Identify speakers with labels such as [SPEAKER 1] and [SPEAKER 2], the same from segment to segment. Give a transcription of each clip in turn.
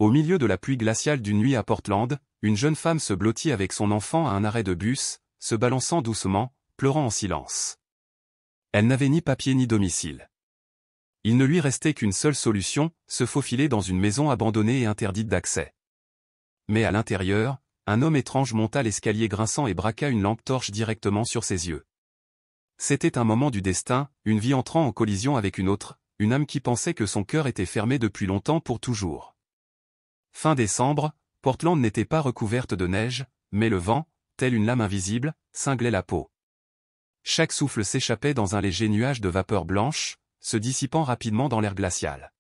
[SPEAKER 1] Au milieu de la pluie glaciale d'une nuit à Portland, une jeune femme se blottit avec son enfant à un arrêt de bus, se balançant doucement, pleurant en silence. Elle n'avait ni papier ni domicile. Il ne lui restait qu'une seule solution, se faufiler dans une maison abandonnée et interdite d'accès. Mais à l'intérieur, un homme étrange monta l'escalier grinçant et braqua une lampe torche directement sur ses yeux. C'était un moment du destin, une vie entrant en collision avec une autre, une âme qui pensait que son cœur était fermé depuis longtemps pour toujours. Fin décembre, Portland n'était pas recouverte de neige, mais le vent, tel une lame invisible, cinglait la peau. Chaque souffle s'échappait dans un léger nuage de vapeur blanche, se dissipant rapidement dans l'air glacial.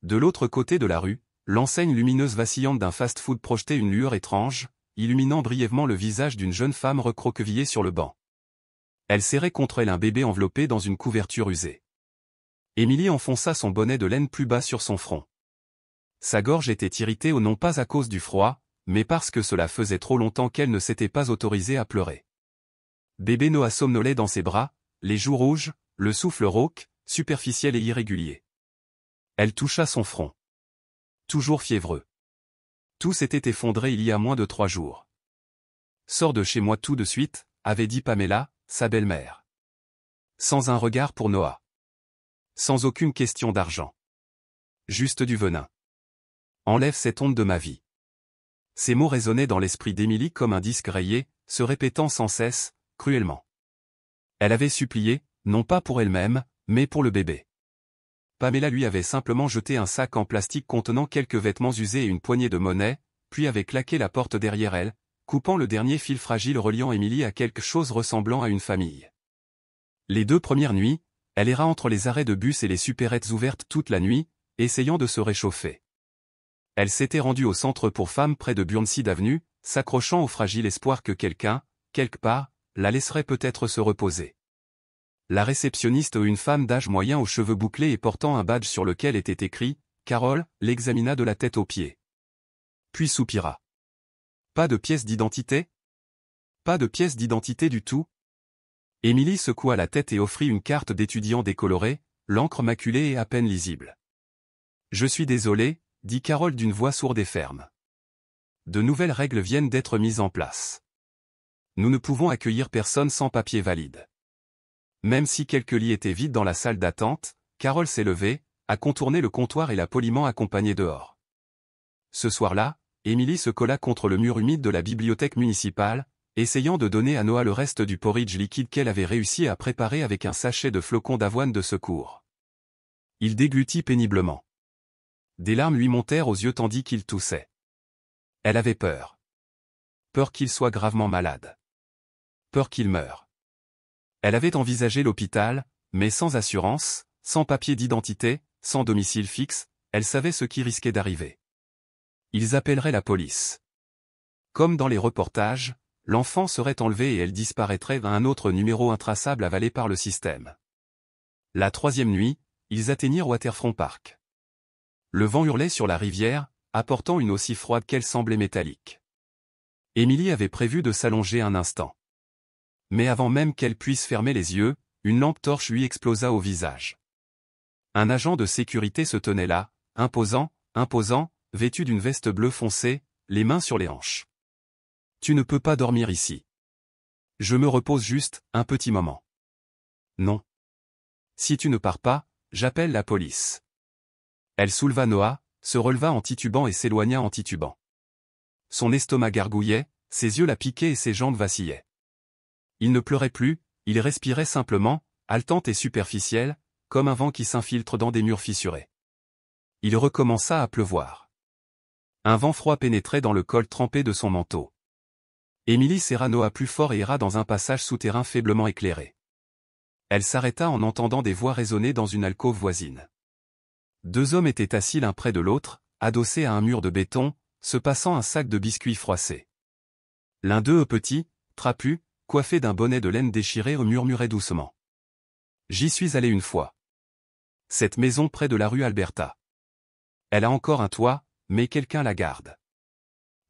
[SPEAKER 1] De l'autre côté de la rue, l'enseigne lumineuse vacillante d'un fast-food projetait une lueur étrange, illuminant brièvement le visage d'une jeune femme recroquevillée sur le banc. Elle serrait contre elle un bébé enveloppé dans une couverture usée. Émilie enfonça son bonnet de laine plus bas sur son front. Sa gorge était irritée non pas à cause du froid, mais parce que cela faisait trop longtemps qu'elle ne s'était pas autorisée à pleurer. Bébé Noah somnolait dans ses bras, les joues rouges, le souffle rauque, superficiel et irrégulier. Elle toucha son front. Toujours fiévreux. Tout s'était effondré il y a moins de 3 jours. Sors de chez moi tout de suite, avait dit Pamela, sa belle-mère. Sans un regard pour Noah. Sans aucune question d'argent. Juste du venin. Enlève cette honte de ma vie. Ces mots résonnaient dans l'esprit d'Émilie comme un disque rayé, se répétant sans cesse, cruellement. Elle avait supplié, non pas pour elle-même, mais pour le bébé. Pamela lui avait simplement jeté un sac en plastique contenant quelques vêtements usés et une poignée de monnaie, puis avait claqué la porte derrière elle, coupant le dernier fil fragile reliant Émilie à quelque chose ressemblant à une famille. Les 2 premières nuits, elle erra entre les arrêts de bus et les supérettes ouvertes toute la nuit, essayant de se réchauffer. Elle s'était rendue au centre pour femmes près de Burnside Avenue, s'accrochant au fragile espoir que quelqu'un, quelque part, la laisserait peut-être se reposer. La réceptionniste, une femme d'âge moyen aux cheveux bouclés et portant un badge sur lequel était écrit « Carole », l'examina de la tête aux pieds. Puis soupira. Pas de pièce d'identité ? Pas de pièce d'identité du tout ? Émilie secoua la tête et offrit une carte d'étudiant décolorée, l'encre maculée et à peine lisible. « Je suis désolée », dit Carole d'une voix sourde et ferme. De nouvelles règles viennent d'être mises en place. Nous ne pouvons accueillir personne sans papier valide. Même si quelques lits étaient vides dans la salle d'attente, Carole s'est levée, a contourné le comptoir et l'a poliment accompagnée dehors. Ce soir-là, Émilie se colla contre le mur humide de la bibliothèque municipale, essayant de donner à Noah le reste du porridge liquide qu'elle avait réussi à préparer avec un sachet de flocons d'avoine de secours. Il déglutit péniblement. Des larmes lui montèrent aux yeux tandis qu'il toussait. Elle avait peur. Peur qu'il soit gravement malade. Peur qu'il meure. Elle avait envisagé l'hôpital, mais sans assurance, sans papier d'identité, sans domicile fixe, elle savait ce qui risquait d'arriver. Ils appelleraient la police. Comme dans les reportages, l'enfant serait enlevé et elle disparaîtrait à un autre numéro intraçable avalé par le système. La 3e nuit, ils atteignirent Waterfront Park. Le vent hurlait sur la rivière, apportant une eau si froide qu'elle semblait métallique. Émilie avait prévu de s'allonger un instant. Mais avant même qu'elle puisse fermer les yeux, une lampe torche lui explosa au visage. Un agent de sécurité se tenait là, imposant, vêtu d'une veste bleu foncé, les mains sur les hanches. « Tu ne peux pas dormir ici. Je me repose juste, un petit moment. » « Non. Si tu ne pars pas, j'appelle la police. » Elle souleva Noah, se releva en titubant et s'éloigna en titubant. Son estomac gargouillait, ses yeux la piquaient et ses jambes vacillaient. Il ne pleurait plus, il respirait simplement, haletante et superficielle, comme un vent qui s'infiltre dans des murs fissurés. Il recommença à pleuvoir. Un vent froid pénétrait dans le col trempé de son manteau. Émilie serra Noah plus fort et ira dans un passage souterrain faiblement éclairé. Elle s'arrêta en entendant des voix résonner dans une alcôve voisine. 2 hommes étaient assis l'un près de l'autre, adossés à un mur de béton, se passant un sac de biscuits froissés. L'un d'eux, petit, trapu, coiffé d'un bonnet de laine déchiré, murmurait doucement. « J'y suis allé une fois. Cette maison près de la rue Alberta. Elle a encore un toit, mais quelqu'un la garde.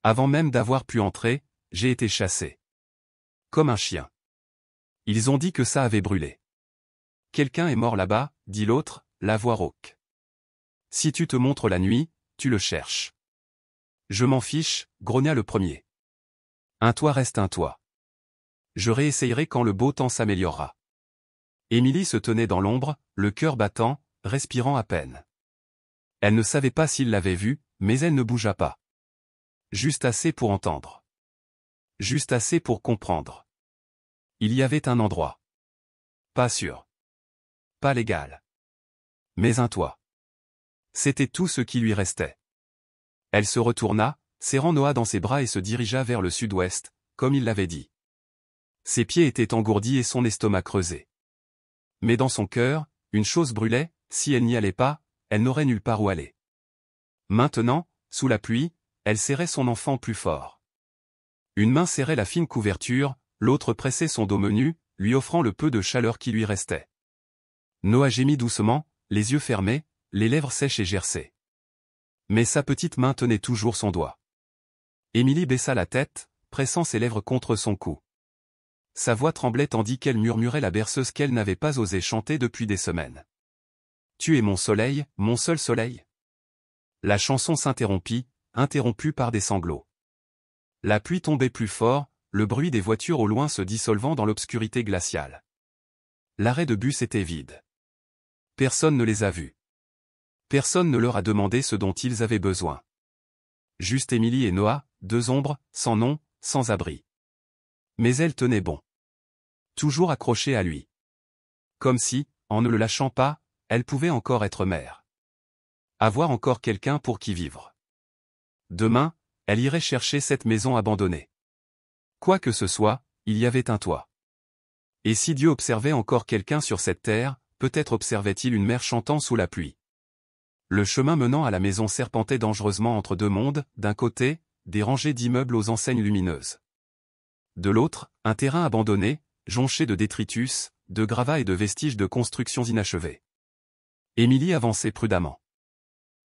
[SPEAKER 1] Avant même d'avoir pu entrer, j'ai été chassé. Comme un chien. Ils ont dit que ça avait brûlé. Quelqu'un est mort là-bas, dit l'autre, la voix rauque. Si tu te montres la nuit, tu le cherches. Je m'en fiche, grogna le premier. Un toit reste un toit. Je réessayerai quand le beau temps s'améliorera. Émilie se tenait dans l'ombre, le cœur battant, respirant à peine. Elle ne savait pas s'il l'avait vu, mais elle ne bougea pas. Juste assez pour entendre. Juste assez pour comprendre. Il y avait un endroit. Pas sûr. Pas légal. Mais un toit. C'était tout ce qui lui restait. Elle se retourna, serrant Noah dans ses bras et se dirigea vers le sud-ouest, comme il l'avait dit. Ses pieds étaient engourdis et son estomac creusé. Mais dans son cœur, une chose brûlait, si elle n'y allait pas, elle n'aurait nulle part où aller. Maintenant, sous la pluie, elle serrait son enfant plus fort. Une main serrait la fine couverture, l'autre pressait son dos menu, lui offrant le peu de chaleur qui lui restait. Noah gémit doucement, les yeux fermés, les lèvres sèches et gercées. Mais sa petite main tenait toujours son doigt. Émilie baissa la tête, pressant ses lèvres contre son cou. Sa voix tremblait tandis qu'elle murmurait la berceuse qu'elle n'avait pas osé chanter depuis des semaines. « Tu es mon soleil, mon seul soleil ?» La chanson s'interrompit, interrompue par des sanglots. La pluie tombait plus fort, le bruit des voitures au loin se dissolvant dans l'obscurité glaciale. L'arrêt de bus était vide. Personne ne les a vus. Personne ne leur a demandé ce dont ils avaient besoin. Juste Émilie et Noah, deux ombres, sans nom, sans abri. Mais elle tenait bon. Toujours accrochée à lui. Comme si, en ne le lâchant pas, elle pouvait encore être mère. Avoir encore quelqu'un pour qui vivre. Demain, elle irait chercher cette maison abandonnée. Quoi que ce soit, il y avait un toit. Et si Dieu observait encore quelqu'un sur cette terre, peut-être observait-il une mère chantant sous la pluie. Le chemin menant à la maison serpentait dangereusement entre deux mondes, d'un côté, des rangées d'immeubles aux enseignes lumineuses. De l'autre, un terrain abandonné, jonché de détritus, de gravats et de vestiges de constructions inachevées. Émilie avançait prudemment.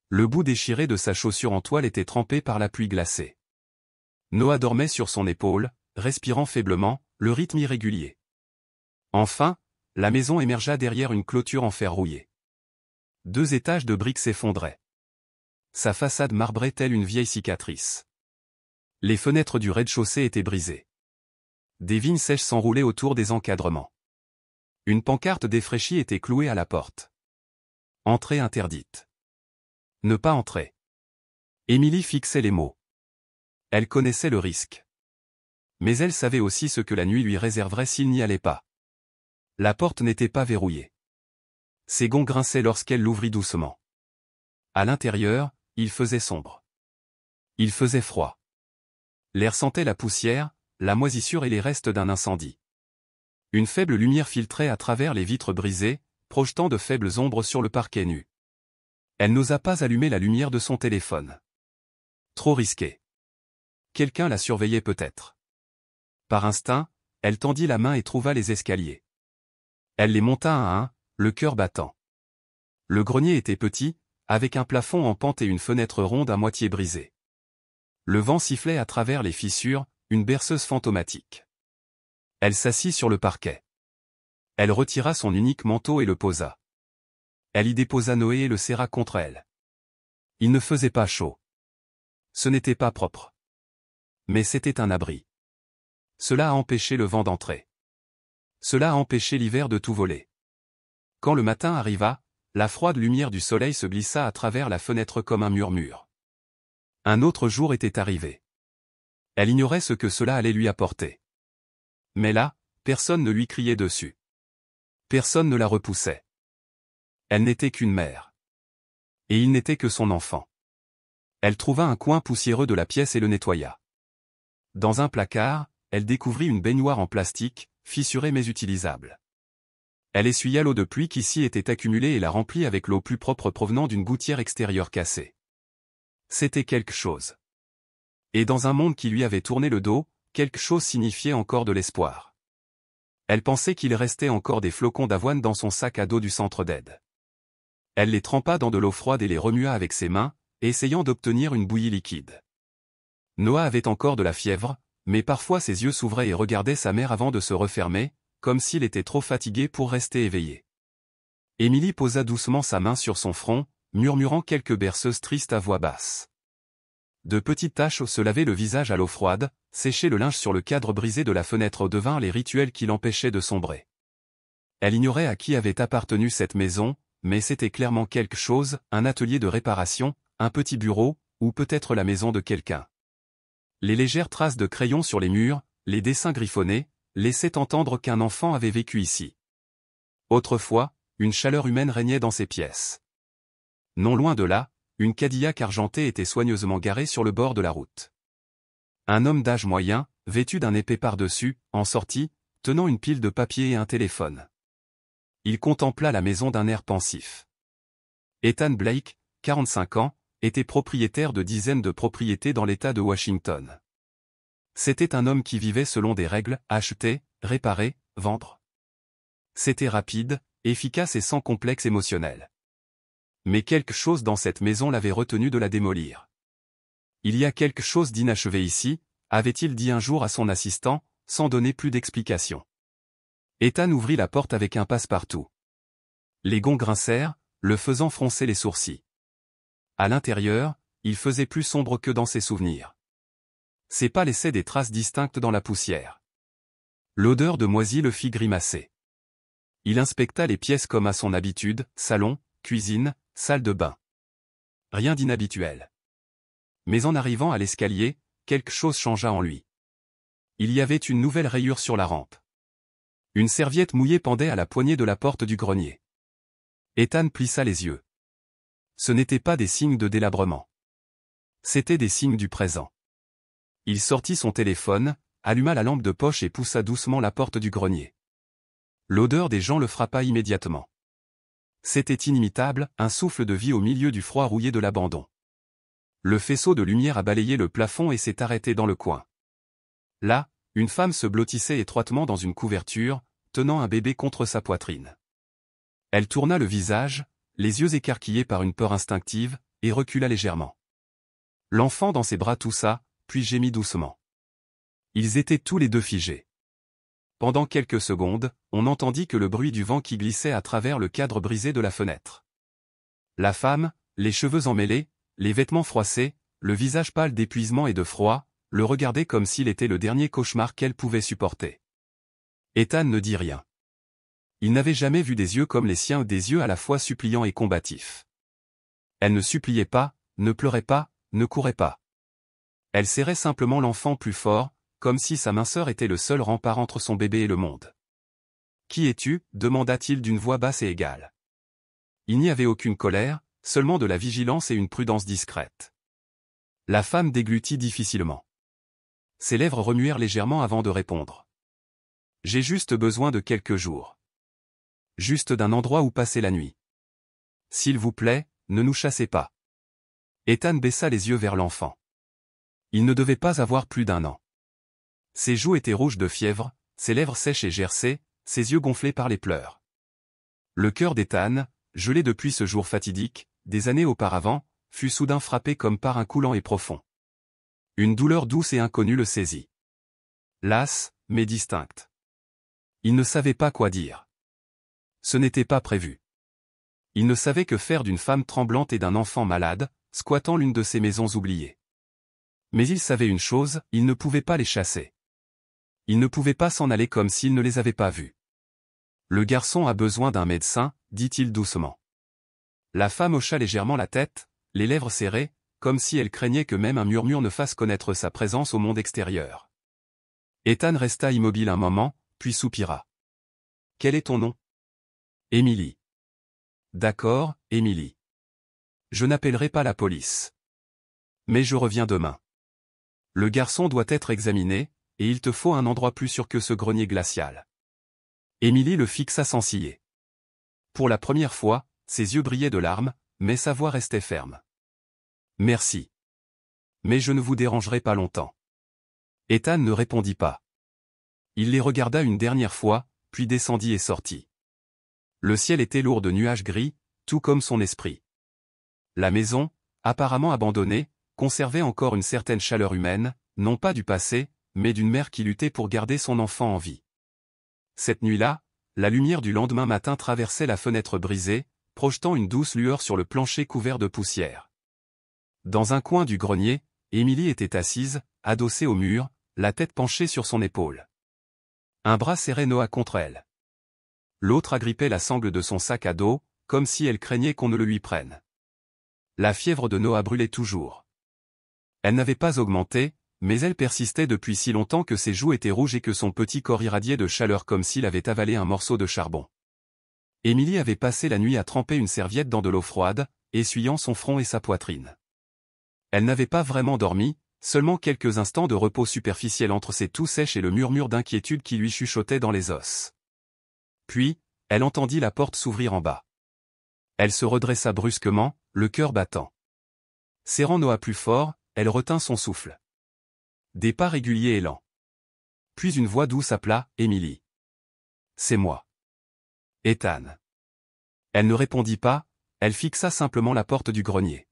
[SPEAKER 1] Le bout déchiré de sa chaussure en toile était trempé par la pluie glacée. Noah dormait sur son épaule, respirant faiblement, le rythme irrégulier. Enfin, la maison émergea derrière une clôture en fer rouillé. 2 étages de briques s'effondraient. Sa façade marbrait telle une vieille cicatrice. Les fenêtres du rez-de-chaussée étaient brisées. Des vignes sèches s'enroulaient autour des encadrements. Une pancarte défraîchie était clouée à la porte. Entrée interdite. Ne pas entrer. Émilie fixait les mots. Elle connaissait le risque. Mais elle savait aussi ce que la nuit lui réserverait s'il n'y allait pas. La porte n'était pas verrouillée. Ses gonds grinçaient lorsqu'elle l'ouvrit doucement. À l'intérieur, il faisait sombre. Il faisait froid. L'air sentait la poussière, la moisissure et les restes d'un incendie. Une faible lumière filtrait à travers les vitres brisées, projetant de faibles ombres sur le parquet nu. Elle n'osa pas allumer la lumière de son téléphone. Trop risqué. Quelqu'un la surveillait peut-être. Par instinct, elle tendit la main et trouva les escaliers. Elle les monta un à un, le cœur battant. Le grenier était petit, avec un plafond en pente et une fenêtre ronde à moitié brisée. Le vent sifflait à travers les fissures, une berceuse fantomatique. Elle s'assit sur le parquet. Elle retira son unique manteau et le posa. Elle y déposa Noé et le serra contre elle. Il ne faisait pas chaud. Ce n'était pas propre. Mais c'était un abri. Cela a empêché le vent d'entrer. Cela a empêché l'hiver de tout voler. Quand le matin arriva, la froide lumière du soleil se glissa à travers la fenêtre comme un murmure. Un autre jour était arrivé. Elle ignorait ce que cela allait lui apporter. Mais là, personne ne lui criait dessus. Personne ne la repoussait. Elle n'était qu'une mère. Et il n'était que son enfant. Elle trouva un coin poussiéreux de la pièce et le nettoya. Dans un placard, elle découvrit une baignoire en plastique, fissurée mais utilisable. Elle essuya l'eau de pluie qui s'y était accumulée et la remplit avec l'eau plus propre provenant d'une gouttière extérieure cassée. C'était quelque chose. Et dans un monde qui lui avait tourné le dos, quelque chose signifiait encore de l'espoir. Elle pensait qu'il restait encore des flocons d'avoine dans son sac à dos du centre d'aide. Elle les trempa dans de l'eau froide et les remua avec ses mains, essayant d'obtenir une bouillie liquide. Noah avait encore de la fièvre, mais parfois ses yeux s'ouvraient et regardaient sa mère avant de se refermer, comme s'il était trop fatigué pour rester éveillé. Émilie posa doucement sa main sur son front, murmurant quelques berceuses tristes à voix basse. de petites taches se lavaient le visage à l'eau froide, sécher le linge sur le cadre brisé de la fenêtre devinrent les rituels qui l'empêchaient de sombrer. Elle ignorait à qui avait appartenu cette maison, mais c'était clairement quelque chose, un atelier de réparation, un petit bureau, ou peut-être la maison de quelqu'un. Les légères traces de crayon sur les murs, les dessins griffonnés, laissaient entendre qu'un enfant avait vécu ici. Autrefois, une chaleur humaine régnait dans ces pièces. Non loin de là, une Cadillac argentée était soigneusement garée sur le bord de la route. Un homme d'âge moyen, vêtu d'un épais par-dessus, en sortit, tenant une pile de papier et un téléphone. Il contempla la maison d'un air pensif. Ethan Blake, 45 ans, était propriétaire de dizaines de propriétés dans l'État de Washington. C'était un homme qui vivait selon des règles, acheter, réparer, vendre. C'était rapide, efficace et sans complexe émotionnel. Mais quelque chose dans cette maison l'avait retenu de la démolir. Il y a quelque chose d'inachevé ici, avait-il dit un jour à son assistant, sans donner plus d'explications. Ethan ouvrit la porte avec un passe-partout. Les gonds grincèrent, le faisant froncer les sourcils. À l'intérieur, il faisait plus sombre que dans ses souvenirs. Ses pas laissaient des traces distinctes dans la poussière. L'odeur de moisi le fit grimacer. Il inspecta les pièces comme à son habitude, salon, cuisine, salle de bain. Rien d'inhabituel. Mais en arrivant à l'escalier, quelque chose changea en lui. Il y avait une nouvelle rayure sur la rampe. Une serviette mouillée pendait à la poignée de la porte du grenier. Ethan plissa les yeux. Ce n'étaient pas des signes de délabrement. C'étaient des signes du présent. Il sortit son téléphone, alluma la lampe de poche et poussa doucement la porte du grenier. L'odeur des gens le frappa immédiatement. C'était inimitable, un souffle de vie au milieu du froid rouillé de l'abandon. Le faisceau de lumière a balayé le plafond et s'est arrêté dans le coin. Là, une femme se blottissait étroitement dans une couverture, tenant un bébé contre sa poitrine. Elle tourna le visage, les yeux écarquillés par une peur instinctive, et recula légèrement. L'enfant dans ses bras toussa, puis gémit doucement. Ils étaient tous les deux figés. Pendant quelques secondes, on n'entendit que le bruit du vent qui glissait à travers le cadre brisé de la fenêtre. La femme, les cheveux emmêlés, les vêtements froissés, le visage pâle d'épuisement et de froid, le regardait comme s'il était le dernier cauchemar qu'elle pouvait supporter. Ethan ne dit rien. Il n'avait jamais vu des yeux comme les siens, des yeux à la fois suppliants et combatifs. Elle ne suppliait pas, ne pleurait pas, ne courait pas. Elle serrait simplement l'enfant plus fort, comme si sa minceur était le seul rempart entre son bébé et le monde. « Qui es-tu » demanda-t-il d'une voix basse et égale. Il n'y avait aucune colère, seulement de la vigilance et une prudence discrète. La femme déglutit difficilement. Ses lèvres remuèrent légèrement avant de répondre. « J'ai juste besoin de quelques jours. Juste d'un endroit où passer la nuit. S'il vous plaît, ne nous chassez pas. » Ethan baissa les yeux vers l'enfant. Il ne devait pas avoir plus d'1 an. Ses joues étaient rouges de fièvre, ses lèvres sèches et gercées, ses yeux gonflés par les pleurs. Le cœur d'Ethan, gelé depuis ce jour fatidique, des années auparavant, fut soudain frappé comme par un coup lent et profond. Une douleur douce et inconnue le saisit. Lasse, mais distincte. Il ne savait pas quoi dire. Ce n'était pas prévu. Il ne savait que faire d'une femme tremblante et d'un enfant malade, squattant l'une de ces maisons oubliées. Mais il savait une chose, il ne pouvait pas les chasser. Il ne pouvait pas s'en aller comme s'il ne les avait pas vus. Le garçon a besoin d'un médecin, dit-il doucement. La femme hocha légèrement la tête, les lèvres serrées, comme si elle craignait que même un murmure ne fasse connaître sa présence au monde extérieur. Ethan resta immobile un moment, puis soupira. « Quel est ton nom ?»« Émilie. »« D'accord, Émilie. Je n'appellerai pas la police. Mais je reviens demain. Le garçon doit être examiné, et il te faut un endroit plus sûr que ce grenier glacial. » Émilie le fixa sans ciller. Pour la première fois, ses yeux brillaient de larmes, mais sa voix restait ferme. « Merci. Mais je ne vous dérangerai pas longtemps. » Ethan ne répondit pas. Il les regarda une dernière fois, puis descendit et sortit. Le ciel était lourd de nuages gris, tout comme son esprit. La maison, apparemment abandonnée, conservait encore une certaine chaleur humaine, non pas du passé, mais d'une mère qui luttait pour garder son enfant en vie. Cette nuit-là, la lumière du lendemain matin traversait la fenêtre brisée, projetant une douce lueur sur le plancher couvert de poussière. Dans un coin du grenier, Émilie était assise, adossée au mur, la tête penchée sur son épaule. Un bras serrait Noah contre elle. L'autre agrippait la sangle de son sac à dos, comme si elle craignait qu'on ne le lui prenne. La fièvre de Noah brûlait toujours. Elle n'avait pas augmenté, mais elle persistait depuis si longtemps que ses joues étaient rouges et que son petit corps irradiait de chaleur comme s'il avait avalé un morceau de charbon. Émilie avait passé la nuit à tremper une serviette dans de l'eau froide, essuyant son front et sa poitrine. Elle n'avait pas vraiment dormi, seulement quelques instants de repos superficiel entre ses toux sèches et le murmure d'inquiétude qui lui chuchotait dans les os. Puis, elle entendit la porte s'ouvrir en bas. Elle se redressa brusquement, le cœur battant. Serrant Noah plus fort, elle retint son souffle. Des pas réguliers et lents. Puis une voix douce appela « Émilie. » « C'est moi. » « Ethan. » Elle ne répondit pas, elle fixa simplement la porte du grenier.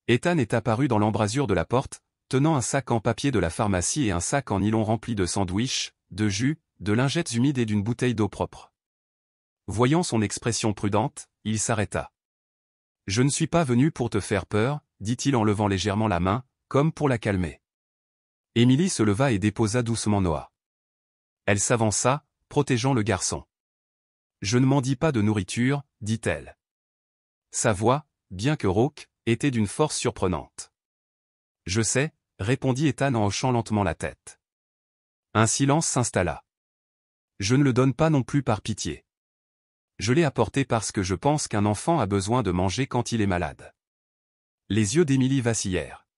[SPEAKER 1] Ethan est apparu dans l'embrasure de la porte, tenant un sac en papier de la pharmacie et un sac en nylon rempli de sandwichs, de jus, de lingettes humides et d'une bouteille d'eau propre. Voyant son expression prudente, il s'arrêta. « Je ne suis pas venu pour te faire peur, » dit-il en levant légèrement la main, comme pour la calmer. Émilie se leva et déposa doucement Noah. Elle s'avança, protégeant le garçon. « Je ne m'en dis pas de nourriture, » dit-elle. Sa voix, bien que rauque, était d'une force surprenante. « Je sais, » répondit Ethan en hochant lentement la tête. Un silence s'installa. « Je ne le donne pas non plus par pitié. Je l'ai apporté parce que je pense qu'un enfant a besoin de manger quand il est malade. » Les yeux d'Émilie vacillèrent.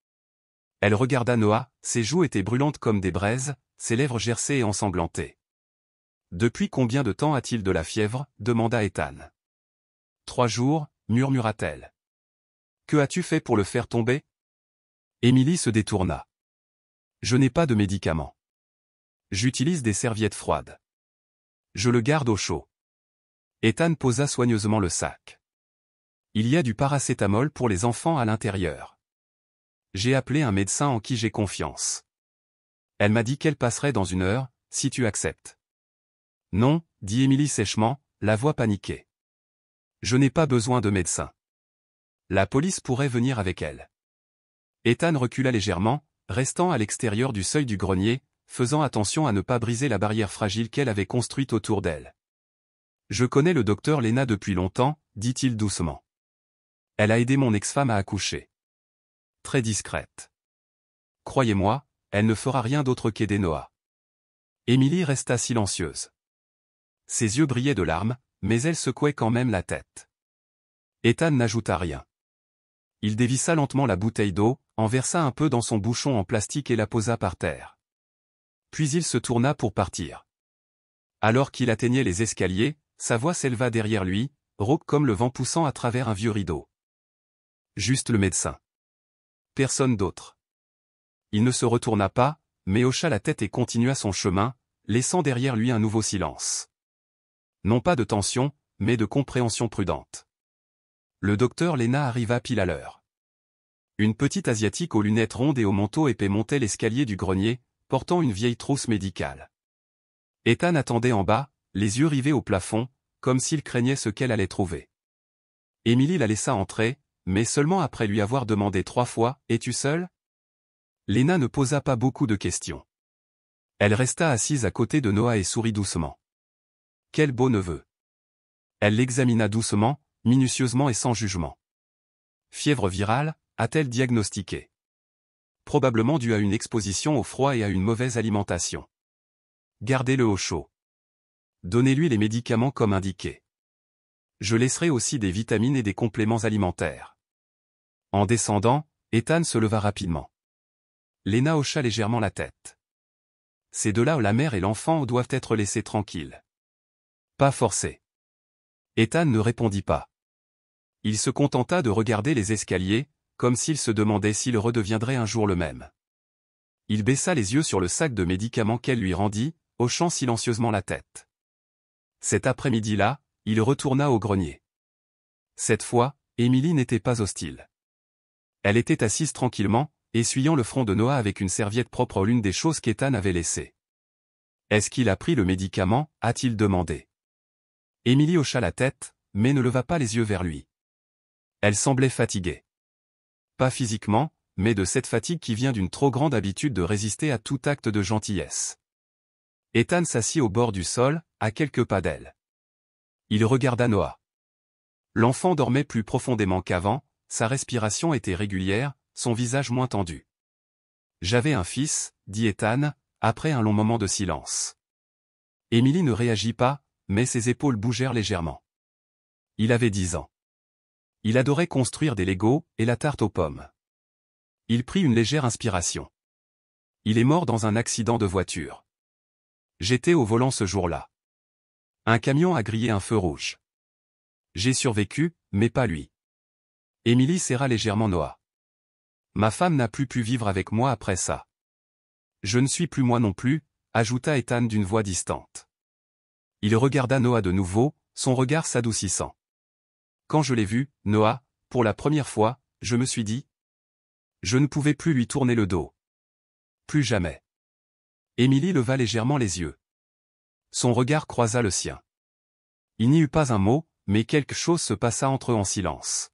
[SPEAKER 1] Elle regarda Noah, ses joues étaient brûlantes comme des braises, ses lèvres gercées et ensanglantées. « Depuis combien de temps a-t-il de la fièvre » demanda Ethan. « 3 jours, murmura-t-elle. « Que as-tu fait pour le faire tomber » Émilie se détourna. « Je n'ai pas de médicaments. J'utilise des serviettes froides. Je le garde au chaud. » Ethan posa soigneusement le sac. « Il y a du paracétamol pour les enfants à l'intérieur. J'ai appelé un médecin en qui j'ai confiance. Elle m'a dit qu'elle passerait dans 1 heure, si tu acceptes. » « Non, » dit Émilie sèchement, la voix paniquée. « Je n'ai pas besoin de médecin. La police pourrait venir avec elle. » Ethan recula légèrement, restant à l'extérieur du seuil du grenier, faisant attention à ne pas briser la barrière fragile qu'elle avait construite autour d'elle. « Je connais le docteur Lena depuis longtemps, » dit-il doucement. « Elle a aidé mon ex-femme à accoucher. Très discrète. Croyez-moi, elle ne fera rien d'autre qu'aider Noah. » Émilie resta silencieuse. Ses yeux brillaient de larmes, mais elle secouait quand même la tête. Ethan n'ajouta rien. Il dévissa lentement la bouteille d'eau, en versa un peu dans son bouchon en plastique et la posa par terre. Puis il se tourna pour partir. Alors qu'il atteignait les escaliers, sa voix s'éleva derrière lui, rauque comme le vent poussant à travers un vieux rideau. Juste le médecin. Personne d'autre. Il ne se retourna pas, mais hocha la tête et continua son chemin, laissant derrière lui un nouveau silence. Non pas de tension, mais de compréhension prudente. Le docteur Lena arriva pile à l'heure. Une petite asiatique aux lunettes rondes et au manteau épais montait l'escalier du grenier, portant une vieille trousse médicale. Ethan attendait en bas, les yeux rivés au plafond, comme s'il craignait ce qu'elle allait trouver. Émilie la laissa entrer, mais seulement après lui avoir demandé 3 fois « Es-tu seule ?» Lena ne posa pas beaucoup de questions. Elle resta assise à côté de Noah et sourit doucement. Quel beau neveu. Elle l'examina doucement, minutieusement et sans jugement. Fièvre virale, a-t-elle diagnostiqué. Probablement due à une exposition au froid et à une mauvaise alimentation. Gardez-le au chaud. Donnez-lui les médicaments comme indiqué. Je laisserai aussi des vitamines et des compléments alimentaires. En descendant, Ethan se leva rapidement. Lena hocha légèrement la tête. C'est de là où la mère et l'enfant doivent être laissés tranquilles. Pas forcés. Ethan ne répondit pas. Il se contenta de regarder les escaliers, comme s'il se demandait s'il redeviendrait un jour le même. Il baissa les yeux sur le sac de médicaments qu'elle lui rendit, hochant silencieusement la tête. Cet après-midi-là, il retourna au grenier. Cette fois, Émilie n'était pas hostile. Elle était assise tranquillement, essuyant le front de Noah avec une serviette propre, l'une des choses qu'Ethan avait laissées. « Est-ce qu'il a pris le médicament ?» a-t-il demandé. Émilie hocha la tête, mais ne leva pas les yeux vers lui. Elle semblait fatiguée. Pas physiquement, mais de cette fatigue qui vient d'une trop grande habitude de résister à tout acte de gentillesse. Ethan s'assit au bord du sol, à quelques pas d'elle. Il regarda Noah. L'enfant dormait plus profondément qu'avant, sa respiration était régulière, son visage moins tendu. « J'avais un fils, » dit Ethan, après un long moment de silence. Emily ne réagit pas, mais ses épaules bougèrent légèrement. Il avait 10 ans. Il adorait construire des Legos et la tarte aux pommes. Il prit une légère inspiration. Il est mort dans un accident de voiture. J'étais au volant ce jour-là. Un camion a grillé un feu rouge. J'ai survécu, mais pas lui. Emily serra légèrement Noah. Ma femme n'a plus pu vivre avec moi après ça. Je ne suis plus moi non plus, ajouta Ethan d'une voix distante. Il regarda Noah de nouveau, son regard s'adoucissant. Quand je l'ai vu, Noah, pour la première fois, je me suis dit. Je ne pouvais plus lui tourner le dos. Plus jamais. Emily leva légèrement les yeux. Son regard croisa le sien. Il n'y eut pas un mot, mais quelque chose se passa entre eux en silence.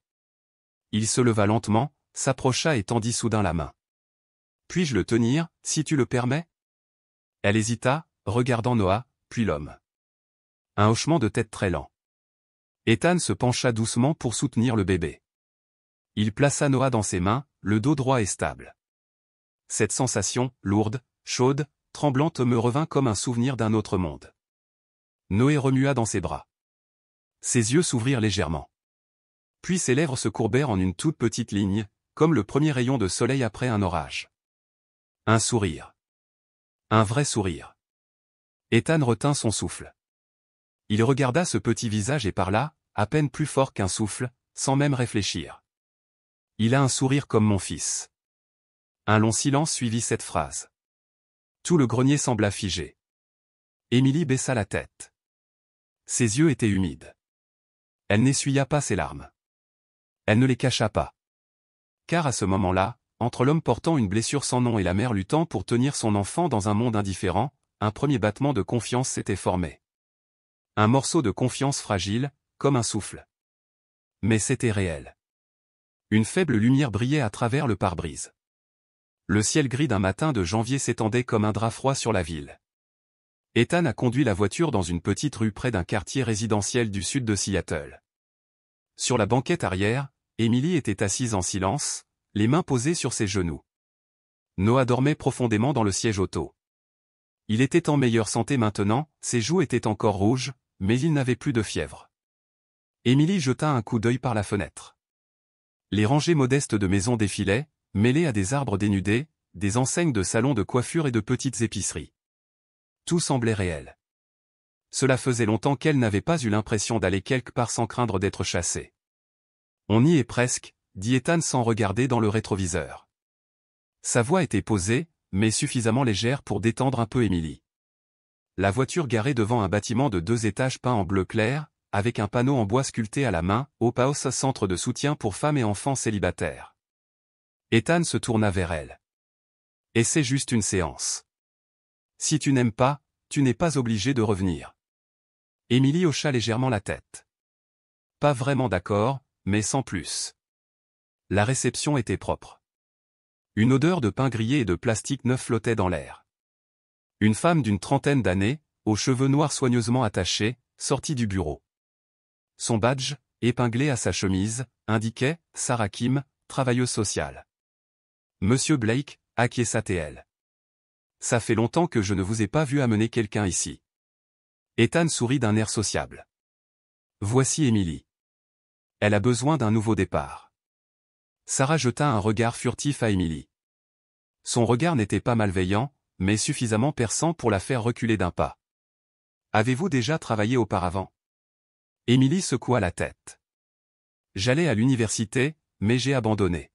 [SPEAKER 1] Il se leva lentement, s'approcha et tendit soudain la main. « Puis-je le tenir, si tu le permets ?» Elle hésita, regardant Noah, puis l'homme. Un hochement de tête très lent. Ethan se pencha doucement pour soutenir le bébé. Il plaça Noah dans ses mains, le dos droit et stable. Cette sensation, lourde, chaude, tremblante me revint comme un souvenir d'un autre monde. Noé remua dans ses bras. Ses yeux s'ouvrirent légèrement. Puis ses lèvres se courbèrent en une toute petite ligne, comme le premier rayon de soleil après un orage. Un sourire. Un vrai sourire. Ethan retint son souffle. Il regarda ce petit visage et parla, à peine plus fort qu'un souffle, sans même réfléchir. Il a un sourire comme mon fils. Un long silence suivit cette phrase. Tout le grenier sembla figé. Emily baissa la tête. Ses yeux étaient humides. Elle n'essuya pas ses larmes. Elle ne les cacha pas. Car à ce moment-là, entre l'homme portant une blessure sans nom et la mère luttant pour tenir son enfant dans un monde indifférent, un premier battement de confiance s'était formé. Un morceau de confiance fragile, comme un souffle. Mais c'était réel. Une faible lumière brillait à travers le pare-brise. Le ciel gris d'un matin de janvier s'étendait comme un drap froid sur la ville. Ethan a conduit la voiture dans une petite rue près d'un quartier résidentiel du sud de Seattle. Sur la banquette arrière, Emily était assise en silence, les mains posées sur ses genoux. Noah dormait profondément dans le siège auto. Il était en meilleure santé maintenant, ses joues étaient encore rouges, mais il n'avait plus de fièvre. Emily jeta un coup d'œil par la fenêtre. Les rangées modestes de maisons défilaient, mêlées à des arbres dénudés, des enseignes de salons de coiffure et de petites épiceries. Tout semblait réel. Cela faisait longtemps qu'elle n'avait pas eu l'impression d'aller quelque part sans craindre d'être chassée. On y est presque, dit Ethan sans regarder dans le rétroviseur. Sa voix était posée, mais suffisamment légère pour détendre un peu Emily. La voiture garée devant un bâtiment de 2 étages peint en bleu clair, avec un panneau en bois sculpté à la main, Hope House, centre de soutien pour femmes et enfants célibataires. Ethan se tourna vers elle. Et c'est juste une séance. Si tu n'aimes pas, tu n'es pas obligé de revenir. Emily hocha légèrement la tête. Pas vraiment d'accord, mais sans plus. La réception était propre. Une odeur de pain grillé et de plastique neuf flottait dans l'air. Une femme d'une trentaine d'années, aux cheveux noirs soigneusement attachés, sortit du bureau. Son badge, épinglé à sa chemise, indiquait « Sarah Kim, travailleuse sociale ». Monsieur Blake, acquiesça-t-elle. Ça fait longtemps que je ne vous ai pas vu amener quelqu'un ici. Ethan sourit d'un air sociable. Voici Emily. Elle a besoin d'un nouveau départ. Sarah jeta un regard furtif à Emily. Son regard n'était pas malveillant, mais suffisamment perçant pour la faire reculer d'un pas. Avez-vous déjà travaillé auparavant? Emily secoua la tête. J'allais à l'université, mais j'ai abandonné.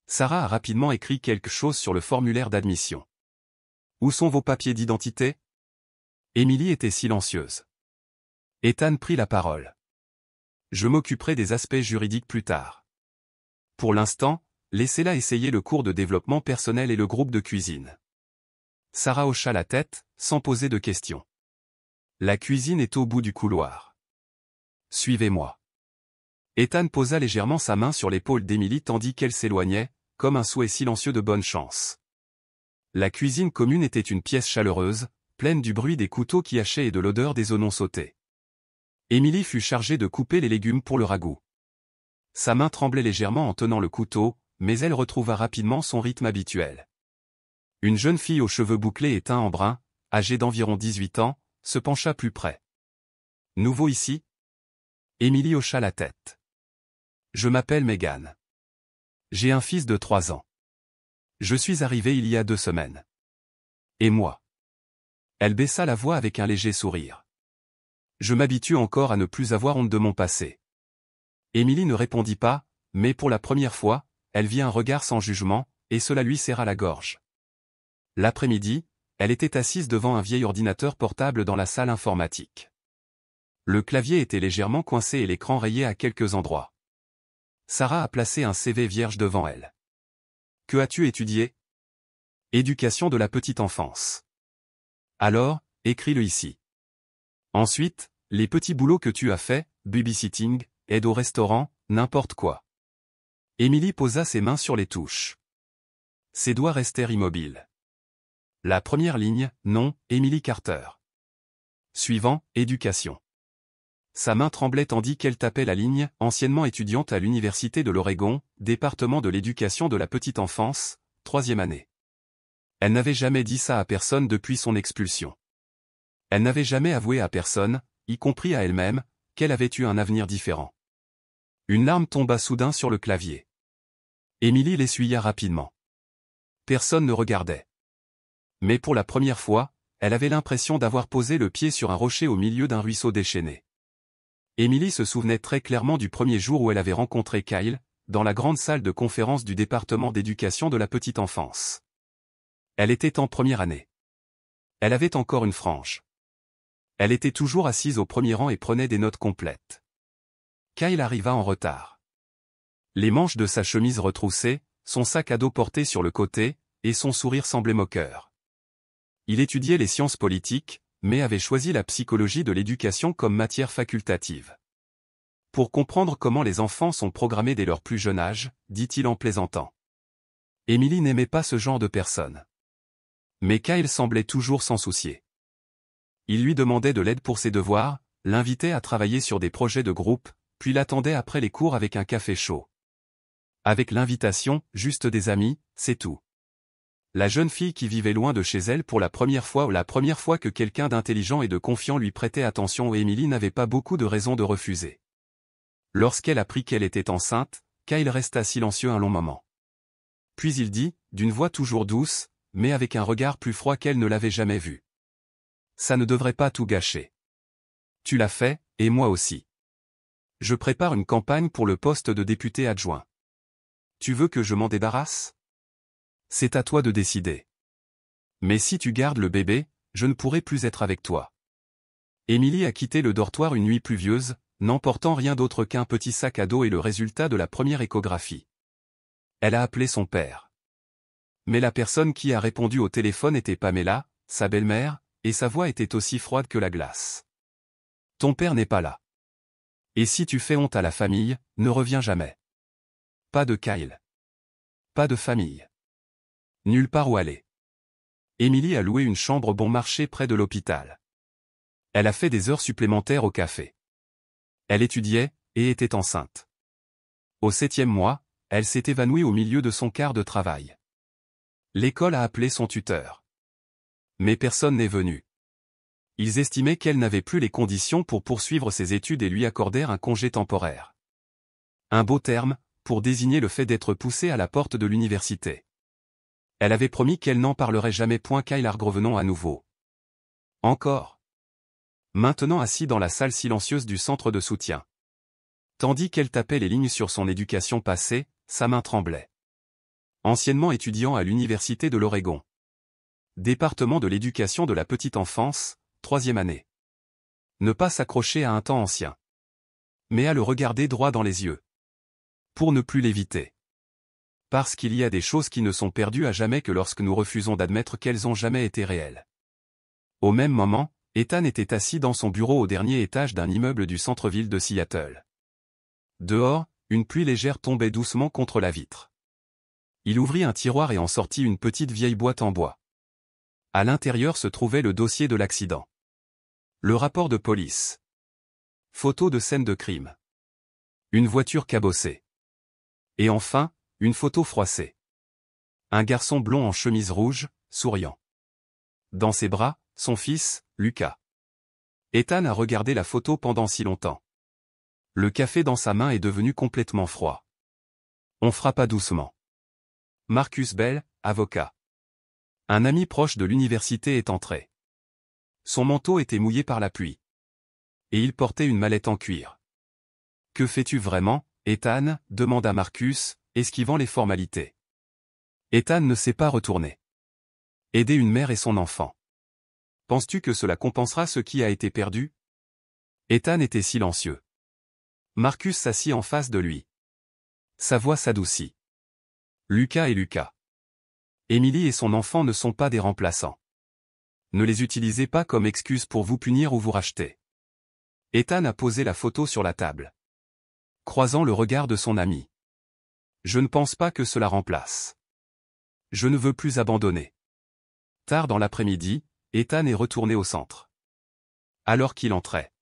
[SPEAKER 1] Sarah a rapidement écrit quelque chose sur le formulaire d'admission. Où sont vos papiers d'identité? Emily était silencieuse. Ethan prit la parole. Je m'occuperai des aspects juridiques plus tard. Pour l'instant, laissez-la essayer le cours de développement personnel et le groupe de cuisine. Sarah hocha la tête, sans poser de questions. La cuisine est au bout du couloir. Suivez-moi. Ethan posa légèrement sa main sur l'épaule d'Emily tandis qu'elle s'éloignait, comme un souhait silencieux de bonne chance. La cuisine commune était une pièce chaleureuse, pleine du bruit des couteaux qui hachaient et de l'odeur des oignons sautés. Émilie fut chargée de couper les légumes pour le ragoût. Sa main tremblait légèrement en tenant le couteau, mais elle retrouva rapidement son rythme habituel. Une jeune fille aux cheveux bouclés et teint en brun, âgée d'environ 18 ans, se pencha plus près. « Nouveau ici ?» Émilie hocha la tête. « Je m'appelle Megan. J'ai un fils de 3 ans. Je suis arrivée il y a 2 semaines. Et moi ?» Elle baissa la voix avec un léger sourire. « Je m'habitue encore à ne plus avoir honte de mon passé. » Émilie ne répondit pas, mais pour la première fois, elle vit un regard sans jugement, et cela lui serra la gorge. L'après-midi, elle était assise devant un vieil ordinateur portable dans la salle informatique. Le clavier était légèrement coincé et l'écran rayé à quelques endroits. Sarah a placé un CV vierge devant elle. « Que as-tu étudié ? » « Éducation de la petite enfance. » « Alors, écris-le ici. » Ensuite, les petits boulots que tu as faits, babysitting, aide au restaurant, n'importe quoi. Émilie posa ses mains sur les touches. Ses doigts restèrent immobiles. La première ligne, nom, Emily Carter. Suivant, éducation. Sa main tremblait tandis qu'elle tapait la ligne, anciennement étudiante à l'Université de l'Oregon, département de l'éducation de la petite enfance, 3e année. Elle n'avait jamais dit ça à personne depuis son expulsion. Elle n'avait jamais avoué à personne, y compris à elle-même, qu'elle avait eu un avenir différent. Une larme tomba soudain sur le clavier. Émilie l'essuya rapidement. Personne ne regardait. Mais pour la première fois, elle avait l'impression d'avoir posé le pied sur un rocher au milieu d'un ruisseau déchaîné. Émilie se souvenait très clairement du premier jour où elle avait rencontré Kyle, dans la grande salle de conférence du département d'éducation de la petite enfance. Elle était en première année. Elle avait encore une frange. Elle était toujours assise au premier rang et prenait des notes complètes. Kyle arriva en retard. Les manches de sa chemise retroussées, son sac à dos porté sur le côté, et son sourire semblait moqueur. Il étudiait les sciences politiques, mais avait choisi la psychologie de l'éducation comme matière facultative. Pour comprendre comment les enfants sont programmés dès leur plus jeune âge, dit-il en plaisantant. Émilie n'aimait pas ce genre de personne. Mais Kyle semblait toujours s'en soucier. Il lui demandait de l'aide pour ses devoirs, l'invitait à travailler sur des projets de groupe, puis l'attendait après les cours avec un café chaud. Avec l'invitation, juste des amis, c'est tout. La jeune fille qui vivait loin de chez elle pour la première fois ou la première fois que quelqu'un d'intelligent et de confiant lui prêtait attention, Émilie n'avait pas beaucoup de raisons de refuser. Lorsqu'elle apprit qu'elle était enceinte, Kyle resta silencieux un long moment. Puis il dit, d'une voix toujours douce, mais avec un regard plus froid qu'elle ne l'avait jamais vu. Ça ne devrait pas tout gâcher. Tu l'as fait, et moi aussi. Je prépare une campagne pour le poste de député adjoint. Tu veux que je m'en débarrasse ? C'est à toi de décider. Mais si tu gardes le bébé, je ne pourrai plus être avec toi. Émilie a quitté le dortoir une nuit pluvieuse, n'emportant rien d'autre qu'un petit sac à dos et le résultat de la première échographie. Elle a appelé son père. Mais la personne qui a répondu au téléphone était Pamela, sa belle-mère, et sa voix était aussi froide que la glace. Ton père n'est pas là. Et si tu fais honte à la famille, ne reviens jamais. Pas de Kyle. Pas de famille. Nulle part où aller. Émilie a loué une chambre bon marché près de l'hôpital. Elle a fait des heures supplémentaires au café. Elle étudiait, et était enceinte. Au 7e mois, elle s'est évanouie au milieu de son quart de travail. L'école a appelé son tuteur. Mais personne n'est venu. Ils estimaient qu'elle n'avait plus les conditions pour poursuivre ses études et lui accordèrent un congé temporaire. Un beau terme, pour désigner le fait d'être poussée à la porte de l'université. Elle avait promis qu'elle n'en parlerait jamais. Kyle revenons à nouveau. Encore. Maintenant assis dans la salle silencieuse du centre de soutien. Tandis qu'elle tapait les lignes sur son éducation passée, sa main tremblait. Anciennement étudiant à l'Université de l'Oregon. Département de l'éducation de la petite enfance, 3e année. Ne pas s'accrocher à un temps ancien. Mais à le regarder droit dans les yeux. Pour ne plus l'éviter. Parce qu'il y a des choses qui ne sont perdues à jamais que lorsque nous refusons d'admettre qu'elles ont jamais été réelles. Au même moment, Ethan était assis dans son bureau au dernier étage d'un immeuble du centre-ville de Seattle. Dehors, une pluie légère tombait doucement contre la vitre. Il ouvrit un tiroir et en sortit une petite vieille boîte en bois. À l'intérieur se trouvait le dossier de l'accident. Le rapport de police. Photo de scène de crime. Une voiture cabossée. Et enfin, une photo froissée. Un garçon blond en chemise rouge, souriant. Dans ses bras, son fils, Lucas. Ethan a regardé la photo pendant si longtemps. Le café dans sa main est devenu complètement froid. On frappa doucement. Marcus Bell, avocat. Un ami proche de l'université est entré. Son manteau était mouillé par la pluie. Et il portait une mallette en cuir. « Que fais-tu vraiment, Ethan » demanda Marcus, esquivant les formalités. Ethan ne s'est pas retourné. Aider une mère et son enfant. Penses-tu que cela compensera ce qui a été perdu? Ethan était silencieux. Marcus s'assit en face de lui. Sa voix s'adoucit. Lucas et Lucas. Émilie et son enfant ne sont pas des remplaçants. Ne les utilisez pas comme excuse pour vous punir ou vous racheter. Ethan a posé la photo sur la table. Croisant le regard de son ami. Je ne pense pas que cela remplace. Je ne veux plus abandonner. Tard dans l'après-midi, Ethan est retourné au centre. Alors qu'il entrait.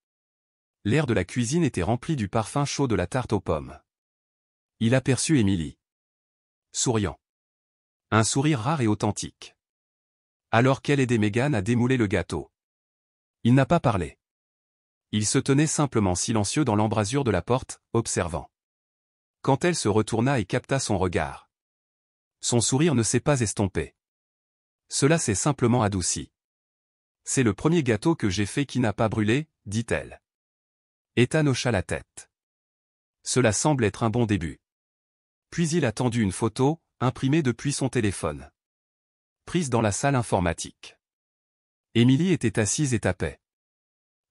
[SPEAKER 1] L'air de la cuisine était rempli du parfum chaud de la tarte aux pommes. Il aperçut Émilie. Souriant. Un sourire rare et authentique. Alors qu'elle aidait Megan à démouler le gâteau. Il n'a pas parlé. Il se tenait simplement silencieux dans l'embrasure de la porte, observant. Quand elle se retourna et capta son regard. Son sourire ne s'est pas estompé. Cela s'est simplement adouci. C'est le premier gâteau que j'ai fait qui n'a pas brûlé, dit-elle. Ethan hocha la tête. Cela semble être un bon début. Puis il a tendu une photo, imprimée depuis son téléphone. Prise dans la salle informatique. Émilie était assise et tapait.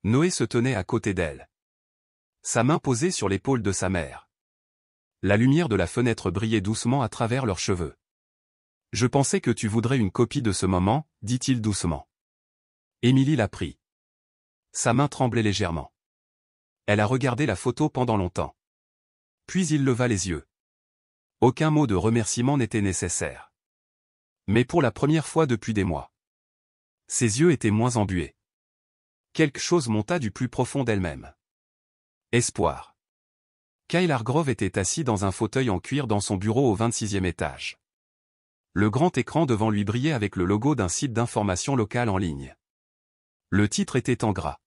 [SPEAKER 1] Noé se tenait à côté d'elle. Sa main posée sur l'épaule de sa mère. La lumière de la fenêtre brillait doucement à travers leurs cheveux. « Je pensais que tu voudrais une copie de ce moment » dit-il doucement. Émilie l'a pris. Sa main tremblait légèrement. Elle a regardé la photo pendant longtemps. Puis il leva les yeux. Aucun mot de remerciement n'était nécessaire. Mais pour la première fois depuis des mois. Ses yeux étaient moins embués. Quelque chose monta du plus profond d'elle-même. Espoir. Kyle Hargrove était assis dans un fauteuil en cuir dans son bureau au 26e étage. Le grand écran devant lui brillait avec le logo d'un site d'information locale en ligne. Le titre était en gras.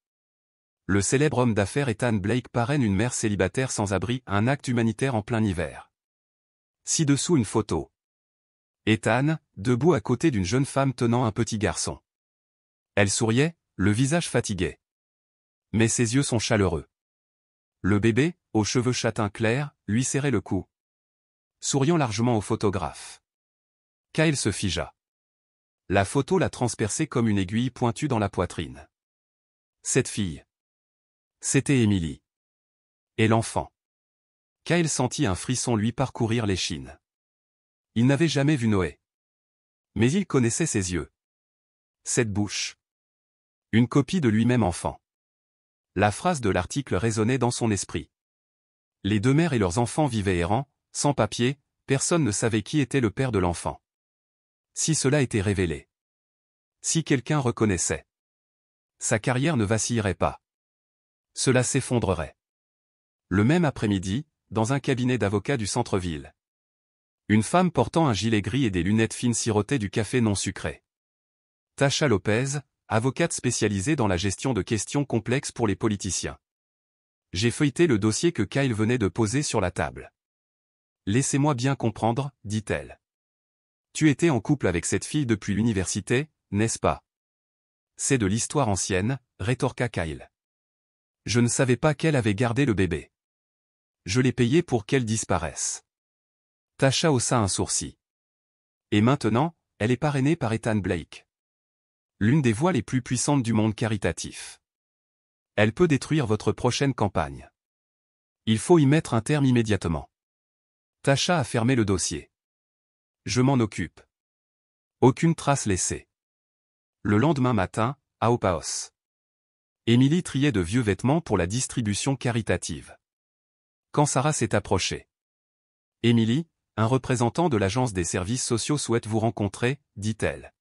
[SPEAKER 1] Le célèbre homme d'affaires Ethan Blake parraine une mère célibataire sans abri, un acte humanitaire en plein hiver. Ci-dessous une photo. Ethan, debout à côté d'une jeune femme tenant un petit garçon. Elle souriait, le visage fatigué. Mais ses yeux sont chaleureux. Le bébé, aux cheveux châtain clairs, lui serrait le cou. Souriant largement au photographe. Kyle se figea. La photo l'a transpercé comme une aiguille pointue dans la poitrine. Cette fille. C'était Émilie. Et l'enfant. Kyle sentit un frisson lui parcourir l'échine. Il n'avait jamais vu Noé. Mais il connaissait ses yeux. Cette bouche. Une copie de lui-même enfant. La phrase de l'article résonnait dans son esprit. Les deux mères et leurs enfants vivaient errants, sans papier, personne ne savait qui était le père de l'enfant. Si cela était révélé. Si quelqu'un reconnaissait. Sa carrière ne vacillerait pas. Cela s'effondrerait. Le même après-midi, dans un cabinet d'avocats du centre-ville. Une femme portant un gilet gris et des lunettes fines sirotait du café non sucré. Tasha Lopez, avocate spécialisée dans la gestion de questions complexes pour les politiciens. J'ai feuilleté le dossier que Kyle venait de poser sur la table. Laissez-moi bien comprendre, dit-elle. Tu étais en couple avec cette fille depuis l'université, n'est-ce pas? C'est de l'histoire ancienne, rétorqua Kyle. Je ne savais pas qu'elle avait gardé le bébé. Je l'ai payé pour qu'elle disparaisse. Tasha haussa un sourcil. Et maintenant, elle est parrainée par Ethan Blake. L'une des voix les plus puissantes du monde caritatif. Elle peut détruire votre prochaine campagne. Il faut y mettre un terme immédiatement. Tasha a fermé le dossier. Je m'en occupe. Aucune trace laissée. Le lendemain matin, à Opaos. Émilie triait de vieux vêtements pour la distribution caritative. Quand Sarah s'est approchée. Émilie, Un représentant de l'agence des services sociaux souhaite vous rencontrer, dit-elle.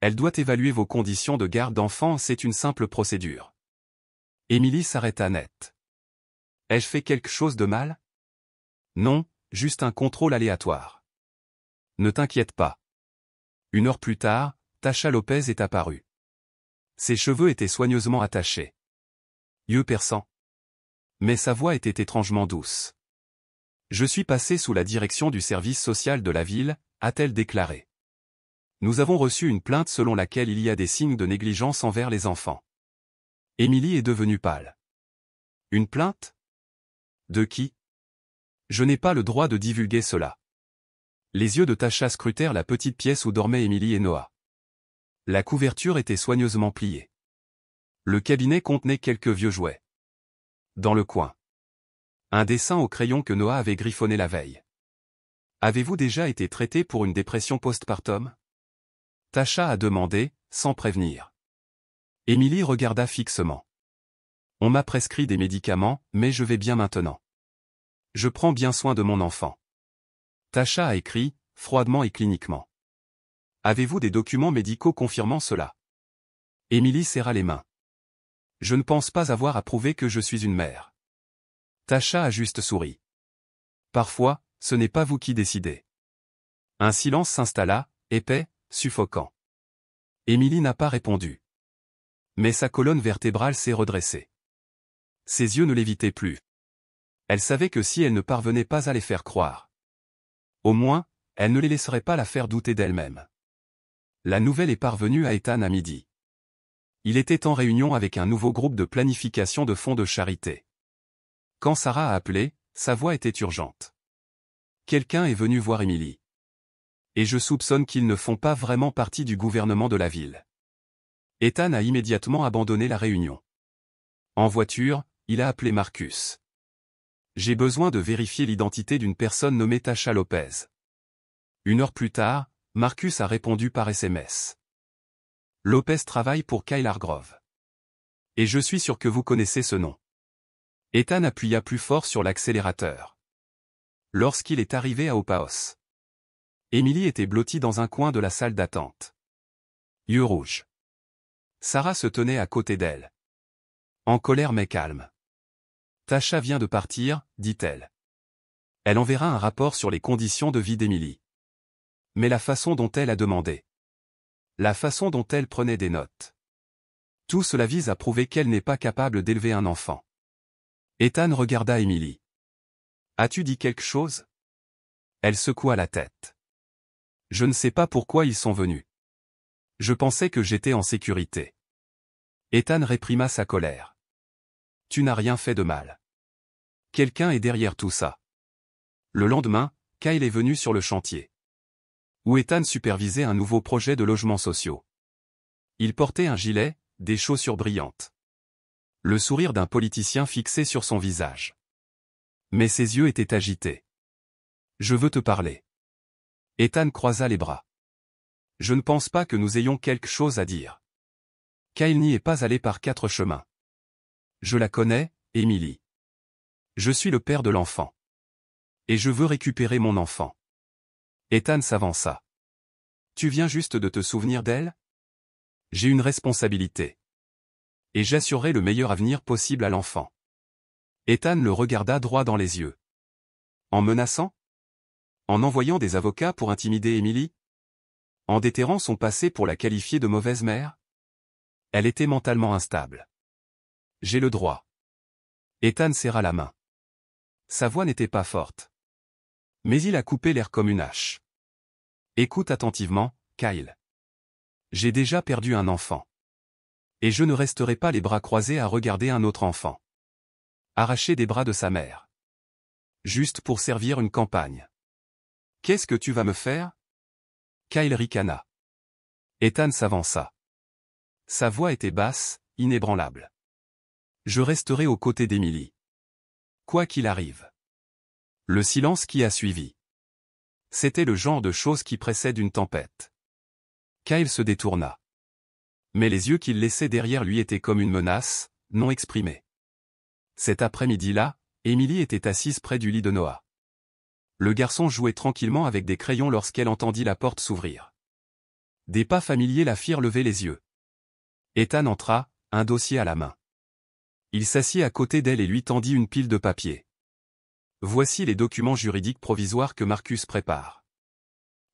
[SPEAKER 1] Elle doit évaluer vos conditions de garde d'enfant, c'est une simple procédure. Émilie s'arrêta net. Ai-je fait quelque chose de mal? Non, juste un contrôle aléatoire. Ne t'inquiète pas. 1 heure plus tard, Tasha Lopez est apparue. Ses cheveux étaient soigneusement attachés. Yeux perçants. Mais sa voix était étrangement douce. Je suis passée sous la direction du service social de la ville, a-t-elle déclaré. Nous avons reçu une plainte selon laquelle il y a des signes de négligence envers les enfants. Émilie est devenue pâle. Une plainte? De qui? Je n'ai pas le droit de divulguer cela. Les yeux de Tasha scrutèrent la petite pièce où dormaient Émilie et Noah. La couverture était soigneusement pliée. Le cabinet contenait quelques vieux jouets. Dans le coin, un dessin au crayon que Noah avait griffonné la veille. Avez-vous déjà été traité pour une dépression postpartum? Tasha a demandé, sans prévenir. Émilie regarda fixement. On m'a prescrit des médicaments, mais je vais bien maintenant. Je prends bien soin de mon enfant. Tasha a écrit, froidement et cliniquement. Avez-vous des documents médicaux confirmant cela? Émilie serra les mains. Je ne pense pas avoir à prouver que je suis une mère. Tasha a juste souri. Parfois, ce n'est pas vous qui décidez. Un silence s'installa, épais, suffocant. Émilie n'a pas répondu. Mais sa colonne vertébrale s'est redressée. Ses yeux ne l'évitaient plus. Elle savait que si elle ne parvenait pas à les faire croire, au moins, elle ne les laisserait pas la faire douter d'elle-même. La nouvelle est parvenue à Ethan à midi. Il était en réunion avec un nouveau groupe de planification de fonds de charité. Quand Sarah a appelé, sa voix était urgente. Quelqu'un est venu voir Émilie. Et je soupçonne qu'ils ne font pas vraiment partie du gouvernement de la ville. Ethan a immédiatement abandonné la réunion. En voiture, il a appelé Marcus. J'ai besoin de vérifier l'identité d'une personne nommée Tasha Lopez. 1 heure plus tard, Marcus a répondu par SMS. Lopez travaille pour Kyle Hargrove. Et je suis sûr que vous connaissez ce nom. Ethan appuya plus fort sur l'accélérateur. Lorsqu'il est arrivé à Opaos, Émilie était blottie dans un coin de la salle d'attente. Yeux rouges. Sarah se tenait à côté d'elle. En colère mais calme. Tasha vient de partir, dit-elle. Elle enverra un rapport sur les conditions de vie d'Émilie. Mais la façon dont elle a demandé. La façon dont elle prenait des notes. Tout cela vise à prouver qu'elle n'est pas capable d'élever un enfant. Ethan regarda Émilie. As-tu dit quelque chose? Elle secoua la tête. Je ne sais pas pourquoi ils sont venus. Je pensais que j'étais en sécurité. Ethan réprima sa colère. Tu n'as rien fait de mal. Quelqu'un est derrière tout ça. Le lendemain, Kyle est venu sur le chantier, où Ethan supervisait un nouveau projet de logements sociaux. Il portait un gilet, des chaussures brillantes. Le sourire d'un politicien fixé sur son visage. Mais ses yeux étaient agités. Je veux te parler. Ethan croisa les bras. Je ne pense pas que nous ayons quelque chose à dire. Kyle n'y est pas allé par 4 chemins. Je la connais, Émilie. Je suis le père de l'enfant. Et je veux récupérer mon enfant. Ethan s'avança. Tu viens juste de te souvenir d'elle? J'ai une responsabilité. Et j'assurerai le meilleur avenir possible à l'enfant. Ethan le regarda droit dans les yeux. En menaçant? En envoyant des avocats pour intimider Émilie? En déterrant son passé pour la qualifier de mauvaise mère? Elle était mentalement instable. J'ai le droit. Ethan serra la main. Sa voix n'était pas forte. Mais il a coupé l'air comme une hache. Écoute attentivement, Kyle. J'ai déjà perdu un enfant. Et je ne resterai pas les bras croisés à regarder un autre enfant arraché des bras de sa mère. Juste pour servir une campagne. Qu'est-ce que tu vas me faire? Kyle ricana. Ethan s'avança. Sa voix était basse, inébranlable. Je resterai aux côtés d'Émilie. Quoi qu'il arrive. Le silence qui a suivi. C'était le genre de chose qui précède une tempête. Kyle se détourna. Mais les yeux qu'il laissait derrière lui étaient comme une menace, non exprimée. Cet après-midi-là, Émilie était assise près du lit de Noah. Le garçon jouait tranquillement avec des crayons lorsqu'elle entendit la porte s'ouvrir. Des pas familiers la firent lever les yeux. Ethan entra, un dossier à la main. Il s'assit à côté d'elle et lui tendit une pile de papiers. Voici les documents juridiques provisoires que Marcus prépare.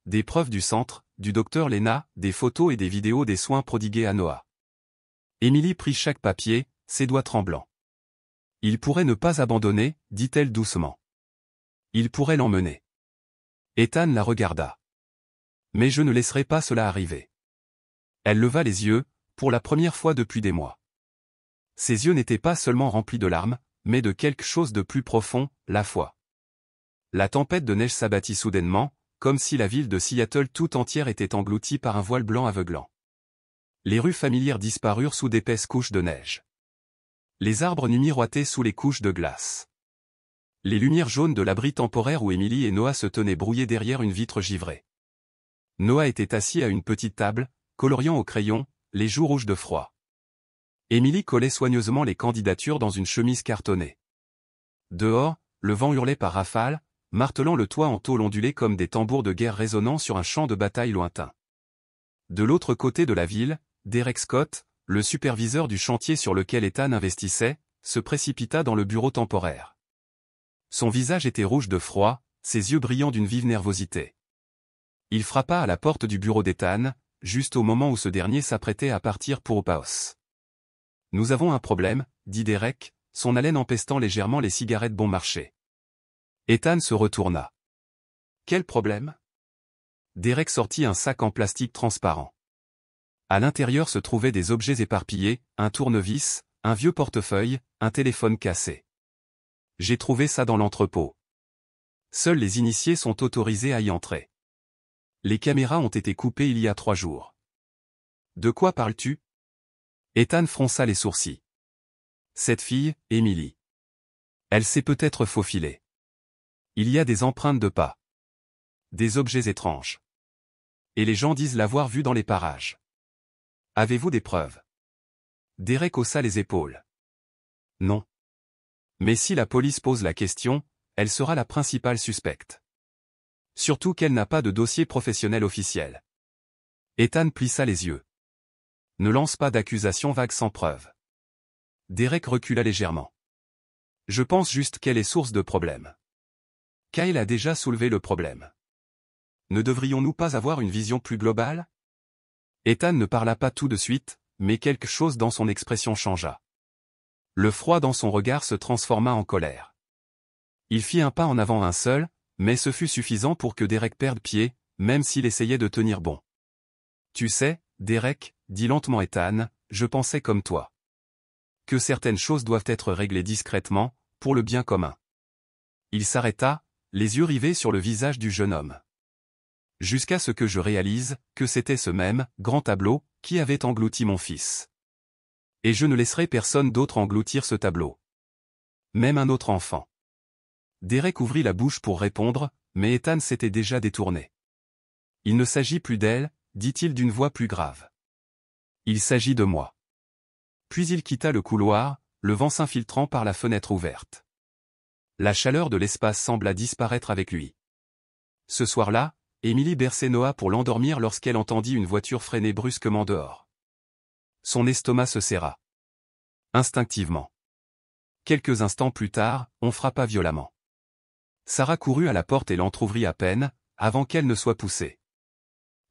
[SPEAKER 1] Des preuves du centre, du docteur Lena, des photos et des vidéos des soins prodigués à Noah. Emily prit chaque papier, ses doigts tremblants. Il pourrait ne pas abandonner, dit-elle doucement. Il pourrait l'emmener. Ethan la regarda. Mais je ne laisserai pas cela arriver. Elle leva les yeux, pour la première fois depuis des mois. Ses yeux n'étaient pas seulement remplis de larmes, mais de quelque chose de plus profond, la foi. La tempête de neige s'abattit soudainement, comme si la ville de Seattle tout entière était engloutie par un voile blanc aveuglant. Les rues familières disparurent sous d'épaisses couches de neige. Les arbres nus miroitaient sous les couches de glace. Les lumières jaunes de l'abri temporaire où Emily et Noah se tenaient brouillés derrière une vitre givrée. Noah était assis à une petite table, coloriant au crayon, les joues rouges de froid. Emily collait soigneusement les candidatures dans une chemise cartonnée. Dehors, le vent hurlait par rafales, martelant le toit en tôle ondulée comme des tambours de guerre résonnant sur un champ de bataille lointain. De l'autre côté de la ville, Derek Scott, le superviseur du chantier sur lequel Ethan investissait, se précipita dans le bureau temporaire. Son visage était rouge de froid, ses yeux brillant d'une vive nervosité. Il frappa à la porte du bureau d'Ethan, juste au moment où ce dernier s'apprêtait à partir pour Opaos. « Nous avons un problème, dit Derek, son haleine empestant légèrement les cigarettes bon marché. Ethan se retourna. « Quel problème ?» Derek sortit un sac en plastique transparent. À l'intérieur se trouvaient des objets éparpillés, un tournevis, un vieux portefeuille, un téléphone cassé. « J'ai trouvé ça dans l'entrepôt. Seuls les initiés sont autorisés à y entrer. Les caméras ont été coupées il y a 3 jours. » « De quoi parles-tu » Ethan fronça les sourcils. « Cette fille, Emily. Elle s'est peut-être faufilée. Il y a des empreintes de pas. Des objets étranges. Et les gens disent l'avoir vue dans les parages. Avez-vous des preuves » Derek haussa les épaules. « Non. Mais si la police pose la question, elle sera la principale suspecte. Surtout qu'elle n'a pas de dossier professionnel officiel. » Ethan plissa les yeux. « Ne lance pas d'accusations vagues sans preuve. » Derek recula légèrement. « Je pense juste qu'elle est source de problèmes. Kyle a déjà soulevé le problème. Ne devrions-nous pas avoir une vision plus globale » Ethan ne parla pas tout de suite, mais quelque chose dans son expression changea. Le froid dans son regard se transforma en colère. Il fit un pas en avant, un seul, mais ce fut suffisant pour que Derek perde pied, même s'il essayait de tenir bon. « Tu sais, Derek, dit lentement Ethan, je pensais comme toi. Que certaines choses doivent être réglées discrètement, pour le bien commun. » Il s'arrêta, les yeux rivés sur le visage du jeune homme. « Jusqu'à ce que je réalise que c'était ce même grand tableau qui avait englouti mon fils. Et je ne laisserai personne d'autre engloutir ce tableau. Même un autre enfant. » Derek ouvrit la bouche pour répondre, mais Ethan s'était déjà détourné. « Il ne s'agit plus d'elle, dit-il d'une voix plus grave. Il s'agit de moi. » Puis il quitta le couloir, le vent s'infiltrant par la fenêtre ouverte. La chaleur de l'espace sembla disparaître avec lui. Ce soir-là, Emily berçait Noah pour l'endormir lorsqu'elle entendit une voiture freiner brusquement dehors. Son estomac se serra. Instinctivement. Quelques instants plus tard, on frappa violemment. Sarah courut à la porte et l'entr'ouvrit à peine, avant qu'elle ne soit poussée.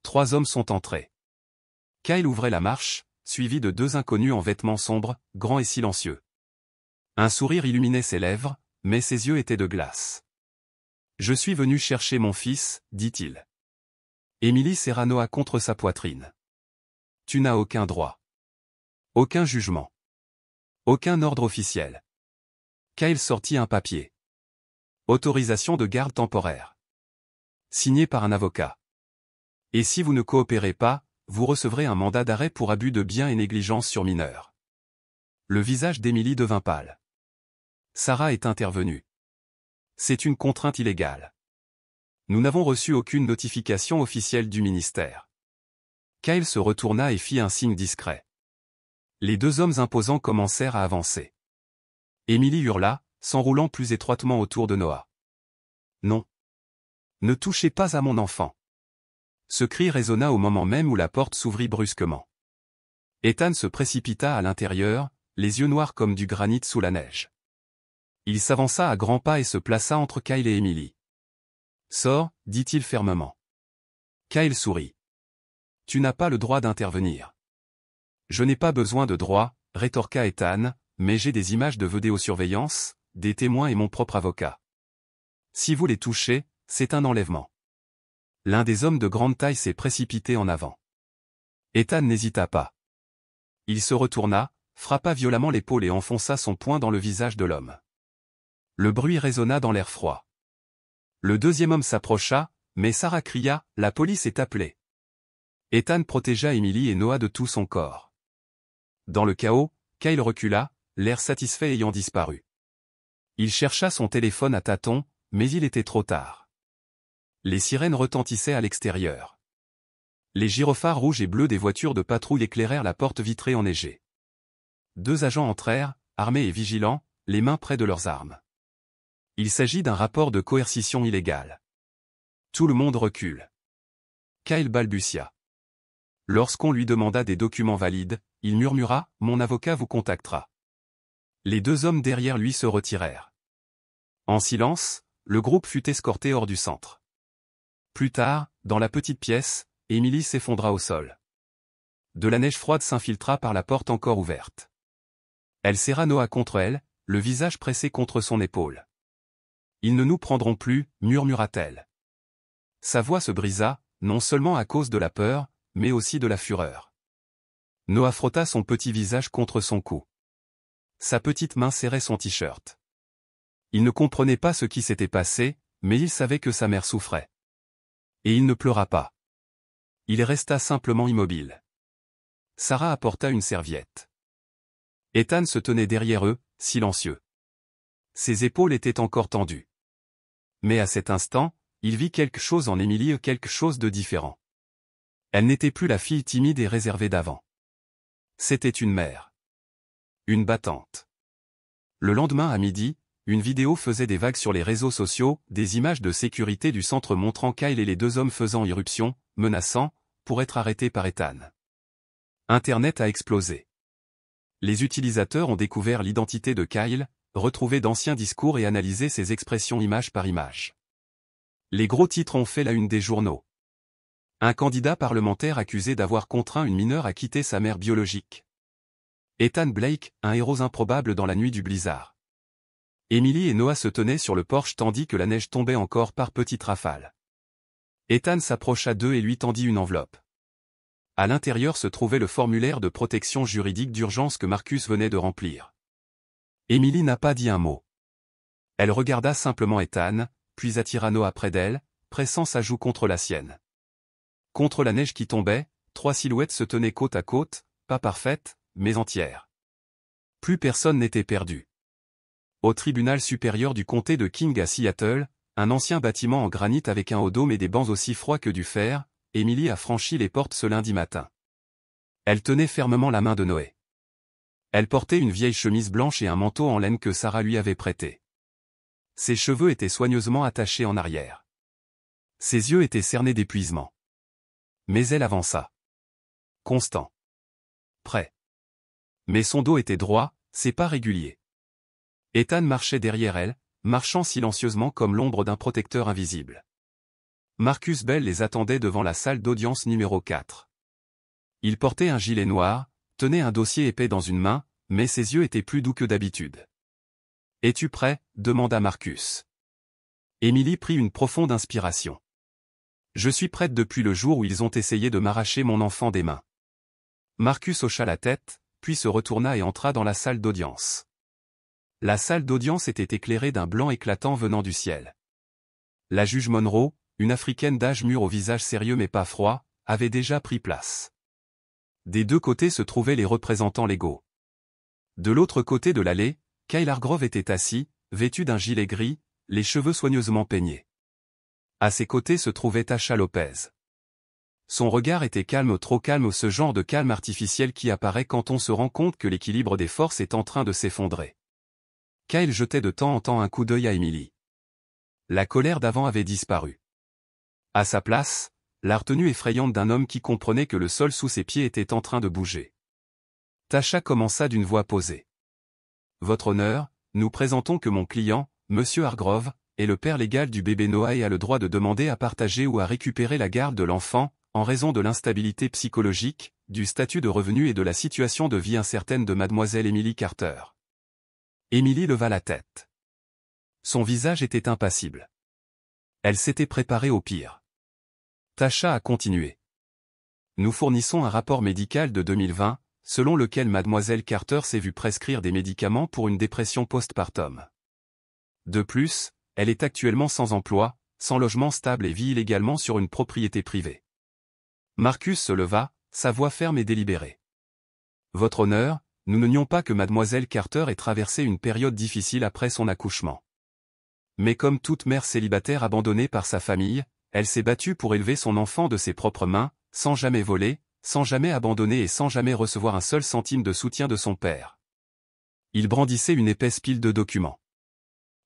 [SPEAKER 1] 3 hommes sont entrés. Kyle ouvrait la marche, suivi de 2 inconnus en vêtements sombres, grands et silencieux. Un sourire illuminait ses lèvres, mais ses yeux étaient de glace. « Je suis venu chercher mon fils, dit-il. » Emily serra Noah contre sa poitrine. « Tu n'as aucun droit. Aucun jugement. Aucun ordre officiel. » Kyle sortit un papier. Autorisation de garde temporaire. Signé par un avocat. Et si vous ne coopérez pas, vous recevrez un mandat d'arrêt pour abus de biens et négligence sur mineurs. Le visage d'Emily devint pâle. Sarah est intervenue. C'est une contrainte illégale. Nous n'avons reçu aucune notification officielle du ministère. Kyle se retourna et fit un signe discret. Les 2 hommes imposants commencèrent à avancer. Emily hurla, s'enroulant plus étroitement autour de Noah. Non. Ne touchez pas à mon enfant. Ce cri résonna au moment même où la porte s'ouvrit brusquement. Ethan se précipita à l'intérieur, les yeux noirs comme du granit sous la neige. Il s'avança à grands pas et se plaça entre Kyle et Emily. « Sors », dit-il fermement. Kyle sourit. « Tu n'as pas le droit d'intervenir. »« Je n'ai pas besoin de droit, » rétorqua Ethan, « mais j'ai des images de vidéosurveillance, des témoins et mon propre avocat. Si vous les touchez, c'est un enlèvement. » L'un des hommes de grande taille s'est précipité en avant. Ethan n'hésita pas. Il se retourna, frappa violemment l'épaule et enfonça son poing dans le visage de l'homme. Le bruit résonna dans l'air froid. Le deuxième homme s'approcha, mais Sarah cria « La police est appelée !» Ethan protégea Emily et Noah de tout son corps. Dans le chaos, Kyle recula, l'air satisfait ayant disparu. Il chercha son téléphone à tâtons, mais il était trop tard. Les sirènes retentissaient à l'extérieur. Les gyrophares rouges et bleus des voitures de patrouille éclairèrent la porte vitrée enneigée. 2 agents entrèrent, armés et vigilants, les mains près de leurs armes. Il s'agit d'un rapport de coercition illégale. Tout le monde recule. Kyle balbutia. Lorsqu'on lui demanda des documents valides, il murmura « Mon avocat vous contactera ». Les 2 hommes derrière lui se retirèrent. En silence, le groupe fut escorté hors du centre. Plus tard, dans la petite pièce, Emily s'effondra au sol. De la neige froide s'infiltra par la porte encore ouverte. Elle serra Noah contre elle, le visage pressé contre son épaule. « Ils ne nous prendront plus », murmura-t-elle. Sa voix se brisa, non seulement à cause de la peur, mais aussi de la fureur. Noah frotta son petit visage contre son cou. Sa petite main serrait son t-shirt. Il ne comprenait pas ce qui s'était passé, mais il savait que sa mère souffrait. Et il ne pleura pas. Il resta simplement immobile. Sarah apporta une serviette. Ethan se tenait derrière eux, silencieux. Ses épaules étaient encore tendues. Mais à cet instant, il vit quelque chose en Emily, quelque chose de différent. Elle n'était plus la fille timide et réservée d'avant. C'était une mère. Une battante. Le lendemain à midi, une vidéo faisait des vagues sur les réseaux sociaux, des images de sécurité du centre montrant Kyle et les 2 hommes faisant irruption, menaçant, pour être arrêtés par Ethan. Internet a explosé. Les utilisateurs ont découvert l'identité de Kyle, retrouvé d'anciens discours et analysé ses expressions image par image. Les gros titres ont fait la une des journaux. Un candidat parlementaire accusé d'avoir contraint une mineure à quitter sa mère biologique. Ethan Blake, un héros improbable dans la nuit du blizzard. Emily et Noah se tenaient sur le porche tandis que la neige tombait encore par petites rafales. Ethan s'approcha d'eux et lui tendit une enveloppe. À l'intérieur se trouvait le formulaire de protection juridique d'urgence que Marcus venait de remplir. Emily n'a pas dit un mot. Elle regarda simplement Ethan, puis attira Noah près d'elle, pressant sa joue contre la sienne. Contre la neige qui tombait, 3 silhouettes se tenaient côte à côte, pas parfaites, mais entières. Plus personne n'était perdu. Au tribunal supérieur du comté de King à Seattle, un ancien bâtiment en granit avec un haut dôme et des bancs aussi froids que du fer, Emily a franchi les portes ce lundi matin. Elle tenait fermement la main de Noé. Elle portait une vieille chemise blanche et un manteau en laine que Sarah lui avait prêté. Ses cheveux étaient soigneusement attachés en arrière. Ses yeux étaient cernés d'épuisement. Mais elle avança. Constant. Prêt. Mais son dos était droit, ses pas réguliers. Ethan marchait derrière elle, marchant silencieusement comme l'ombre d'un protecteur invisible. Marcus Bell les attendait devant la salle d'audience numéro 4. Il portait un gilet noir, tenait un dossier épais dans une main, mais ses yeux étaient plus doux que d'habitude. « Es-tu prêt ?» demanda Marcus. Emily prit une profonde inspiration. « Je suis prête depuis le jour où ils ont essayé de m'arracher mon enfant des mains. » Marcus hocha la tête, puis se retourna et entra dans la salle d'audience. La salle d'audience était éclairée d'un blanc éclatant venant du ciel. La juge Monroe, une Africaine d'âge mûr au visage sérieux mais pas froid, avait déjà pris place. Des 2 côtés se trouvaient les représentants légaux. De l'autre côté de l'allée, Kyle Hargrove était assis, vêtu d'un gilet gris, les cheveux soigneusement peignés. À ses côtés se trouvait Tasha Lopez. Son regard était calme, trop calme, ce genre de calme artificiel qui apparaît quand on se rend compte que l'équilibre des forces est en train de s'effondrer. Kyle jetait de temps en temps un coup d'œil à Emily. La colère d'avant avait disparu. À sa place, la retenue effrayante d'un homme qui comprenait que le sol sous ses pieds était en train de bouger. Tasha commença d'une voix posée. Votre honneur, nous présentons que mon client, Monsieur Hargrove, est le père légal du bébé Noah et a le droit de demander à partager ou à récupérer la garde de l'enfant, en raison de l'instabilité psychologique, du statut de revenu et de la situation de vie incertaine de mademoiselle Emily Carter. Emily leva la tête. Son visage était impassible. Elle s'était préparée au pire. Tasha a continué. Nous fournissons un rapport médical de 2020, selon lequel mademoiselle Carter s'est vue prescrire des médicaments pour une dépression postpartum. De plus, elle est actuellement sans emploi, sans logement stable et vit illégalement sur une propriété privée. Marcus se leva, sa voix ferme et délibérée. Votre honneur, nous ne nions pas que mademoiselle Carter ait traversé une période difficile après son accouchement. Mais comme toute mère célibataire abandonnée par sa famille, elle s'est battue pour élever son enfant de ses propres mains, sans jamais voler, sans jamais abandonner et sans jamais recevoir un seul centime de soutien de son père. Il brandissait une épaisse pile de documents.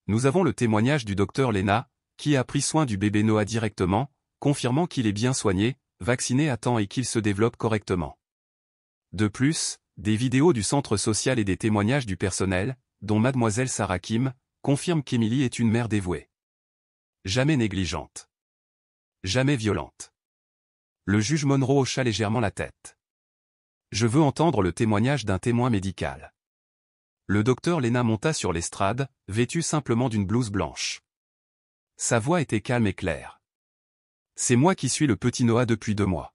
[SPEAKER 1] Nous avons le témoignage du docteur Lena, qui a pris soin du bébé Noah directement, confirmant qu'il est bien soigné, vacciné à temps et qu'il se développe correctement. De plus, des vidéos du centre social et des témoignages du personnel, dont mademoiselle Sarah Kim, confirment qu'Emily est une mère dévouée. Jamais négligente. Jamais violente. Le juge Monroe hocha légèrement la tête. Je veux entendre le témoignage d'un témoin médical. Le docteur Lena monta sur l'estrade, vêtu simplement d'une blouse blanche. Sa voix était calme et claire. C'est moi qui suis le petit Noah depuis 2 mois.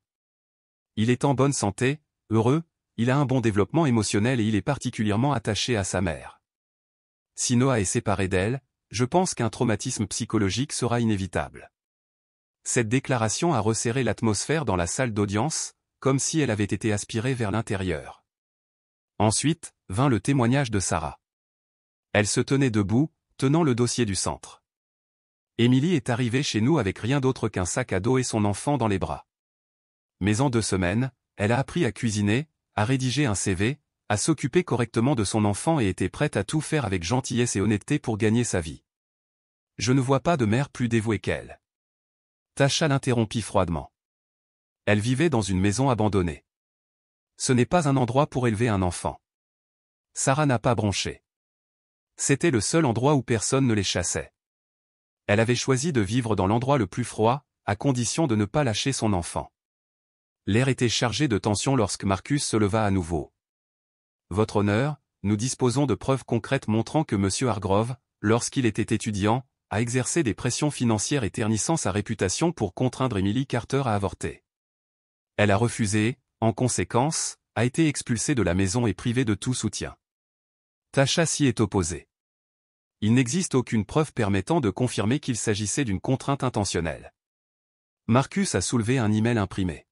[SPEAKER 1] Il est en bonne santé, heureux, il a un bon développement émotionnel et il est particulièrement attaché à sa mère. Si Noah est séparé d'elle, je pense qu'un traumatisme psychologique sera inévitable. Cette déclaration a resserré l'atmosphère dans la salle d'audience, comme si elle avait été aspirée vers l'intérieur. Ensuite, vint le témoignage de Sarah. Elle se tenait debout, tenant le dossier du centre. Emily est arrivée chez nous avec rien d'autre qu'un sac à dos et son enfant dans les bras. Mais en 2 semaines, elle a appris à cuisiner, à rédiger un CV, à s'occuper correctement de son enfant et était prête à tout faire avec gentillesse et honnêteté pour gagner sa vie. Je ne vois pas de mère plus dévouée qu'elle. Tasha l'interrompit froidement. Elle vivait dans une maison abandonnée. Ce n'est pas un endroit pour élever un enfant. Sarah n'a pas bronché. C'était le seul endroit où personne ne les chassait. Elle avait choisi de vivre dans l'endroit le plus froid, à condition de ne pas lâcher son enfant. L'air était chargé de tension lorsque Marcus se leva à nouveau. Votre honneur, nous disposons de preuves concrètes montrant que M. Hargrove, lorsqu'il était étudiant, a exercé des pressions financières et ternissant sa réputation pour contraindre Emily Carter à avorter. Elle a refusé, en conséquence, a été expulsée de la maison et privée de tout soutien. Tasha s'y est opposée. Il n'existe aucune preuve permettant de confirmer qu'il s'agissait d'une contrainte intentionnelle. Marcus a soulevé un email imprimé.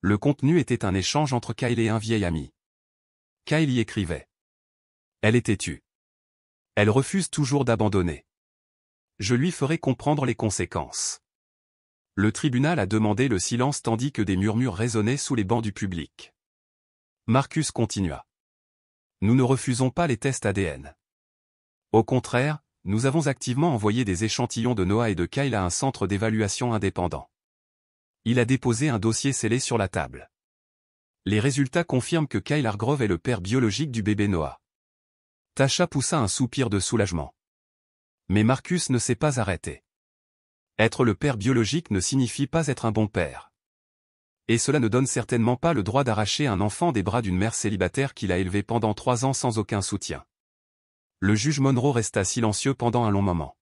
[SPEAKER 1] Le contenu était un échange entre Kyle et un vieil ami. Kyle y écrivait. Elle est têtue. Elle refuse toujours d'abandonner. Je lui ferai comprendre les conséquences. Le tribunal a demandé le silence tandis que des murmures résonnaient sous les bancs du public. Marcus continua. Nous ne refusons pas les tests ADN. Au contraire, nous avons activement envoyé des échantillons de Noah et de Kyle à un centre d'évaluation indépendant. Il a déposé un dossier scellé sur la table. Les résultats confirment que Kyle Hargrove est le père biologique du bébé Noah. Tasha poussa un soupir de soulagement. Mais Marcus ne s'est pas arrêté. Être le père biologique ne signifie pas être un bon père. Et cela ne donne certainement pas le droit d'arracher un enfant des bras d'une mère célibataire qu'il a élevé pendant 3 ans sans aucun soutien. Le juge Monroe resta silencieux pendant un long moment.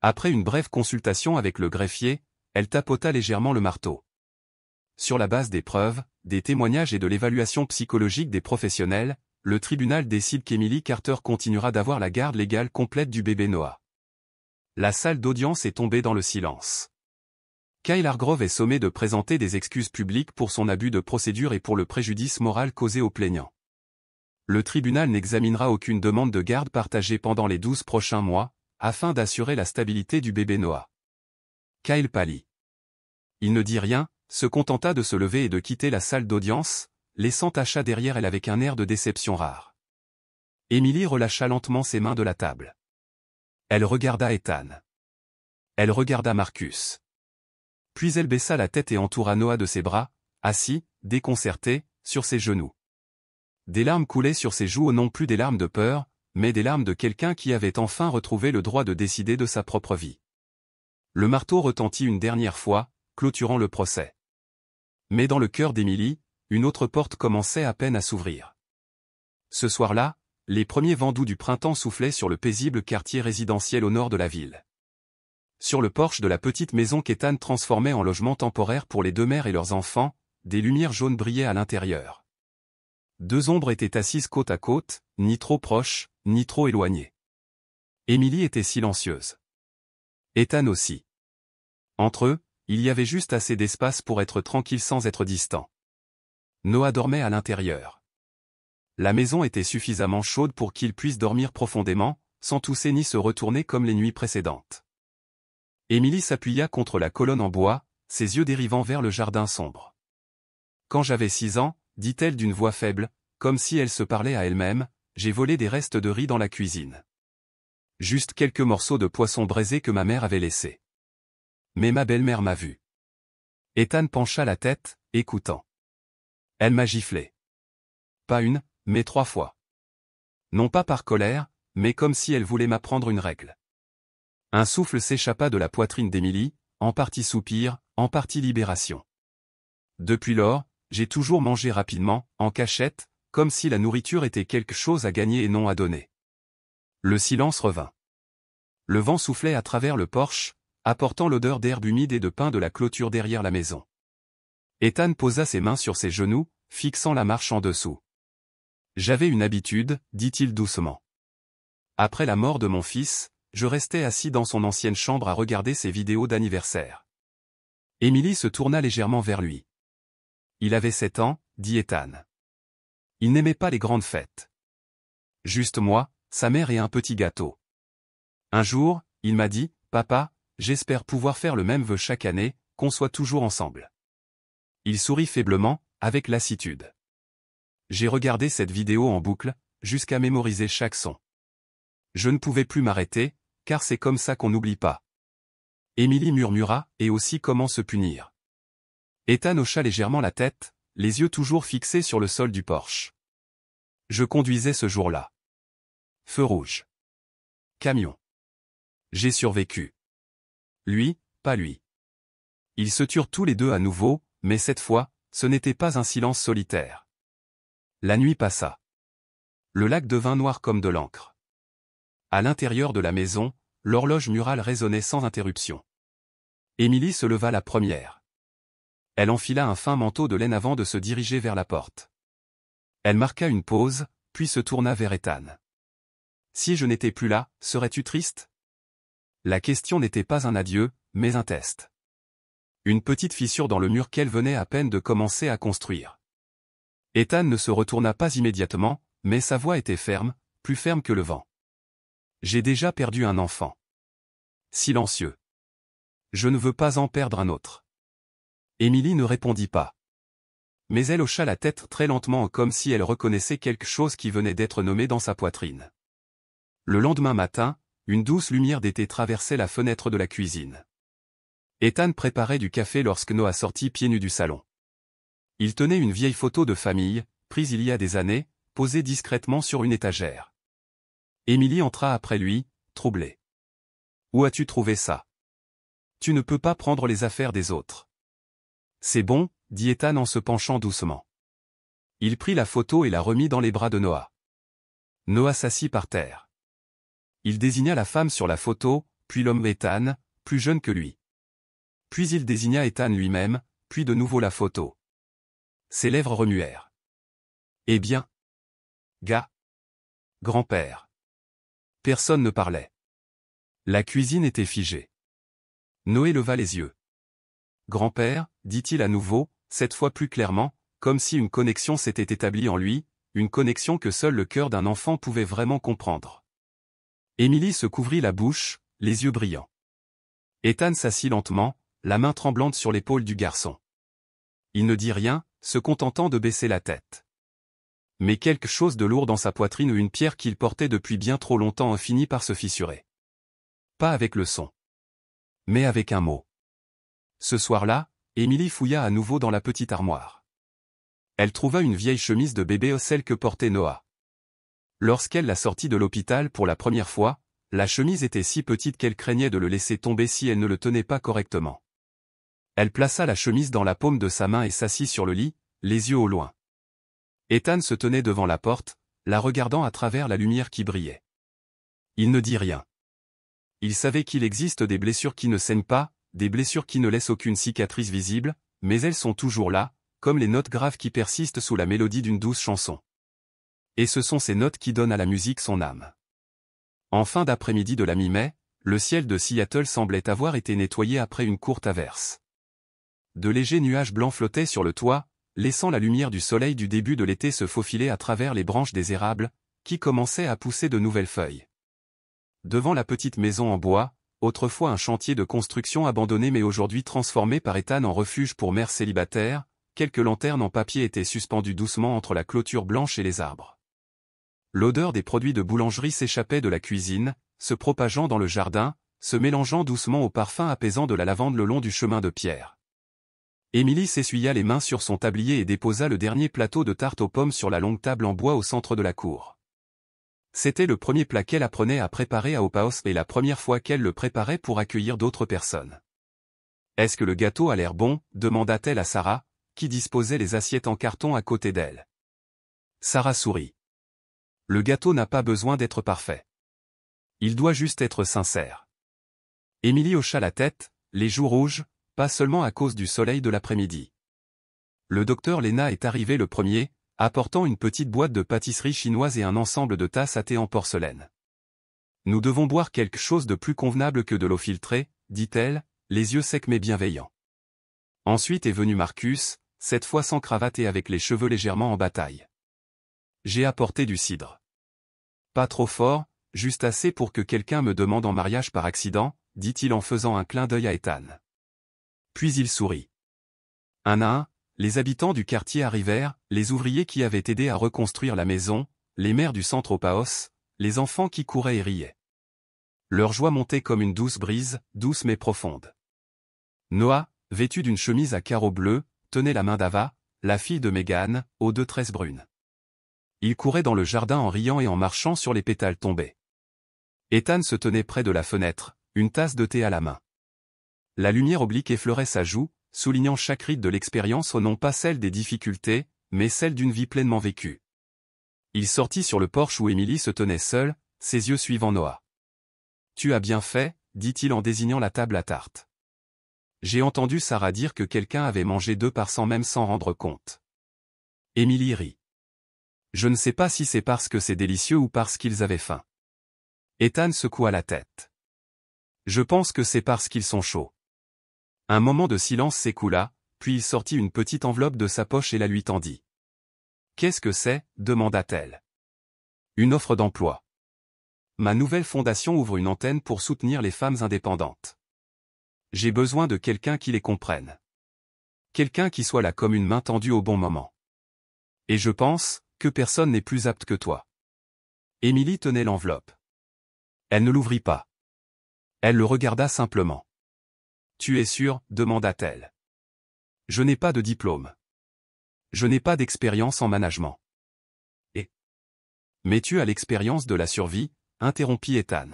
[SPEAKER 1] Après une brève consultation avec le greffier, elle tapota légèrement le marteau. Sur la base des preuves, des témoignages et de l'évaluation psychologique des professionnels, le tribunal décide qu'Emily Carter continuera d'avoir la garde légale complète du bébé Noah. La salle d'audience est tombée dans le silence. Kyle Hargrove est sommé de présenter des excuses publiques pour son abus de procédure et pour le préjudice moral causé aux plaignants. Le tribunal n'examinera aucune demande de garde partagée pendant les 12 prochains mois, afin d'assurer la stabilité du bébé Noah. Kyle pâlit. Il ne dit rien, se contenta de se lever et de quitter la salle d'audience, laissant Tasha derrière elle avec un air de déception rare. Emily relâcha lentement ses mains de la table. Elle regarda Ethan. Elle regarda Marcus. Puis elle baissa la tête et entoura Noah de ses bras, assis, déconcerté, sur ses genoux. Des larmes coulaient sur ses joues, non plus des larmes de peur, mais des larmes de quelqu'un qui avait enfin retrouvé le droit de décider de sa propre vie. Le marteau retentit une dernière fois, clôturant le procès. Mais dans le cœur d'Émilie, une autre porte commençait à peine à s'ouvrir. Ce soir-là, les premiers vents doux du printemps soufflaient sur le paisible quartier résidentiel au nord de la ville. Sur le porche de la petite maison qu'Ethan transformait en logement temporaire pour les deux mères et leurs enfants, des lumières jaunes brillaient à l'intérieur. Deux ombres étaient assises côte à côte, ni trop proches, ni trop éloignées. Émilie était silencieuse. Ethan aussi. Entre eux, il y avait juste assez d'espace pour être tranquille sans être distant. Noah dormait à l'intérieur. La maison était suffisamment chaude pour qu'il puisse dormir profondément, sans tousser ni se retourner comme les nuits précédentes. Émilie s'appuya contre la colonne en bois, ses yeux dérivant vers le jardin sombre. Quand j'avais 6 ans, dit-elle d'une voix faible, comme si elle se parlait à elle-même, j'ai volé des restes de riz dans la cuisine. Juste quelques morceaux de poisson braisé que ma mère avait laissés. Mais ma belle-mère m'a vu. Ethan pencha la tête, écoutant. Elle m'a giflé. Pas une, mais 3 fois. Non pas par colère, mais comme si elle voulait m'apprendre une règle. Un souffle s'échappa de la poitrine d'Émilie, en partie soupir, en partie libération. Depuis lors, j'ai toujours mangé rapidement, en cachette, comme si la nourriture était quelque chose à gagner et non à donner. Le silence revint. Le vent soufflait à travers le porche, apportant l'odeur d'herbe humide et de pain de la clôture derrière la maison. Ethan posa ses mains sur ses genoux, fixant la marche en dessous. J'avais une habitude, dit-il doucement. Après la mort de mon fils, je restais assis dans son ancienne chambre à regarder ses vidéos d'anniversaire. Émilie se tourna légèrement vers lui. Il avait 7 ans, dit Ethan. Il n'aimait pas les grandes fêtes. Juste moi, sa mère et un petit gâteau. Un jour, il m'a dit, « Papa, j'espère pouvoir faire le même vœu chaque année, qu'on soit toujours ensemble. » Il sourit faiblement, avec lassitude. J'ai regardé cette vidéo en boucle, jusqu'à mémoriser chaque son. Je ne pouvais plus m'arrêter, car c'est comme ça qu'on n'oublie pas. Émilie murmura, et aussi comment se punir. Ethan hocha légèrement la tête, les yeux toujours fixés sur le sol du porche. Je conduisais ce jour-là. Feu rouge. Camion. J'ai survécu. Lui, pas lui. Ils se turent tous les deux à nouveau, mais cette fois, ce n'était pas un silence solitaire. La nuit passa. Le lac devint noir comme de l'encre. À l'intérieur de la maison, l'horloge murale résonnait sans interruption. Émilie se leva la première. Elle enfila un fin manteau de laine avant de se diriger vers la porte. Elle marqua une pause, puis se tourna vers Ethan. « Si je n'étais plus là, serais-tu triste ?» La question n'était pas un adieu, mais un test. Une petite fissure dans le mur qu'elle venait à peine de commencer à construire. Ethan ne se retourna pas immédiatement, mais sa voix était ferme, plus ferme que le vent. « J'ai déjà perdu un enfant. » Silencieux. « Je ne veux pas en perdre un autre. » Émilie ne répondit pas. Mais elle hocha la tête très lentement comme si elle reconnaissait quelque chose qui venait d'être nommé dans sa poitrine. Le lendemain matin, une douce lumière d'été traversait la fenêtre de la cuisine. Ethan préparait du café lorsque Noah sortit pieds nus du salon. Il tenait une vieille photo de famille, prise il y a des années, posée discrètement sur une étagère. Émilie entra après lui, troublée. « Où as-tu trouvé ça ? Tu ne peux pas prendre les affaires des autres. » « C'est bon, » dit Ethan en se penchant doucement. Il prit la photo et la remit dans les bras de Noah. Noah s'assit par terre. Il désigna la femme sur la photo, puis l'homme Ethan, plus jeune que lui. Puis il désigna Ethan lui-même, puis de nouveau la photo. Ses lèvres remuèrent. Eh bien ? Gars ? Grand-père. Personne ne parlait. La cuisine était figée. Noé leva les yeux. Grand-père, dit-il à nouveau, cette fois plus clairement, comme si une connexion s'était établie en lui, une connexion que seul le cœur d'un enfant pouvait vraiment comprendre. Émilie se couvrit la bouche, les yeux brillants. Ethan s'assit lentement, la main tremblante sur l'épaule du garçon. Il ne dit rien, se contentant de baisser la tête. Mais quelque chose de lourd dans sa poitrine ou une pierre qu'il portait depuis bien trop longtemps finit par se fissurer. Pas avec le son. Mais avec un mot. Ce soir-là, Émilie fouilla à nouveau dans la petite armoire. Elle trouva une vieille chemise de bébé, celle que portait Noah. Lorsqu'elle la sortit de l'hôpital pour la première fois, la chemise était si petite qu'elle craignait de le laisser tomber si elle ne le tenait pas correctement. Elle plaça la chemise dans la paume de sa main et s'assit sur le lit, les yeux au loin. Ethan se tenait devant la porte, la regardant à travers la lumière qui brillait. Il ne dit rien. Il savait qu'il existe des blessures qui ne saignent pas, des blessures qui ne laissent aucune cicatrice visible, mais elles sont toujours là, comme les notes graves qui persistent sous la mélodie d'une douce chanson. Et ce sont ces notes qui donnent à la musique son âme. En fin d'après-midi de la mi-mai, le ciel de Seattle semblait avoir été nettoyé après une courte averse. De légers nuages blancs flottaient sur le toit, laissant la lumière du soleil du début de l'été se faufiler à travers les branches des érables, qui commençaient à pousser de nouvelles feuilles. Devant la petite maison en bois, autrefois un chantier de construction abandonné mais aujourd'hui transformé par Ethan en refuge pour mères célibataires, quelques lanternes en papier étaient suspendues doucement entre la clôture blanche et les arbres. L'odeur des produits de boulangerie s'échappait de la cuisine, se propageant dans le jardin, se mélangeant doucement au parfum apaisant de la lavande le long du chemin de pierre. Émilie s'essuya les mains sur son tablier et déposa le dernier plateau de tarte aux pommes sur la longue table en bois au centre de la cour. C'était le premier plat qu'elle apprenait à préparer à Opaos et la première fois qu'elle le préparait pour accueillir d'autres personnes. « Est-ce que le gâteau a l'air bon ?» demanda-t-elle à Sarah, qui disposait les assiettes en carton à côté d'elle. Sarah sourit. Le gâteau n'a pas besoin d'être parfait. Il doit juste être sincère. Émilie hocha la tête, les joues rouges, pas seulement à cause du soleil de l'après-midi. Le docteur Lena est arrivé le premier, apportant une petite boîte de pâtisserie chinoise et un ensemble de tasses à thé en porcelaine. Nous devons boire quelque chose de plus convenable que de l'eau filtrée, dit-elle, les yeux secs mais bienveillants. Ensuite est venu Marcus, cette fois sans cravate et avec les cheveux légèrement en bataille. J'ai apporté du cidre. Pas trop fort, juste assez pour que quelqu'un me demande en mariage par accident, dit-il en faisant un clin d'œil à Ethan. Puis il sourit. Un à un, les habitants du quartier arrivèrent, les ouvriers qui avaient aidé à reconstruire la maison, les mères du centre Opaos, les enfants qui couraient et riaient. Leur joie montait comme une douce brise, douce mais profonde. Noah, vêtu d'une chemise à carreaux bleus, tenait la main d'Ava, la fille de Megan, aux deux tresses brunes. Il courait dans le jardin en riant et en marchant sur les pétales tombés. Ethan se tenait près de la fenêtre, une tasse de thé à la main. La lumière oblique effleurait sa joue, soulignant chaque ride de l'expérience, non pas celle des difficultés, mais celle d'une vie pleinement vécue. Il sortit sur le porche où Émilie se tenait seule, ses yeux suivant Noah. « Tu as bien fait, dit-il en désignant la table à tarte. J'ai entendu Sarah dire que quelqu'un avait mangé 2 parts sans même s'en rendre compte. » Émilie rit. « Je ne sais pas si c'est parce que c'est délicieux ou parce qu'ils avaient faim. » Ethan secoua la tête. « Je pense que c'est parce qu'ils sont chauds. » Un moment de silence s'écoula, puis il sortit une petite enveloppe de sa poche et la lui tendit. « Qu'est-ce que c'est ?» demanda-t-elle. « Une offre d'emploi. Ma nouvelle fondation ouvre une antenne pour soutenir les femmes indépendantes. J'ai besoin de quelqu'un qui les comprenne. Quelqu'un qui soit là comme une main tendue au bon moment. Et je pense que personne n'est plus apte que toi. » Émilie tenait l'enveloppe. Elle ne l'ouvrit pas. Elle le regarda simplement. « Tu es sûr ?» demanda-t-elle. « Je n'ai pas de diplôme. Je n'ai pas d'expérience en management. » « Et mais tu as l'expérience de la survie ?» interrompit Ethan.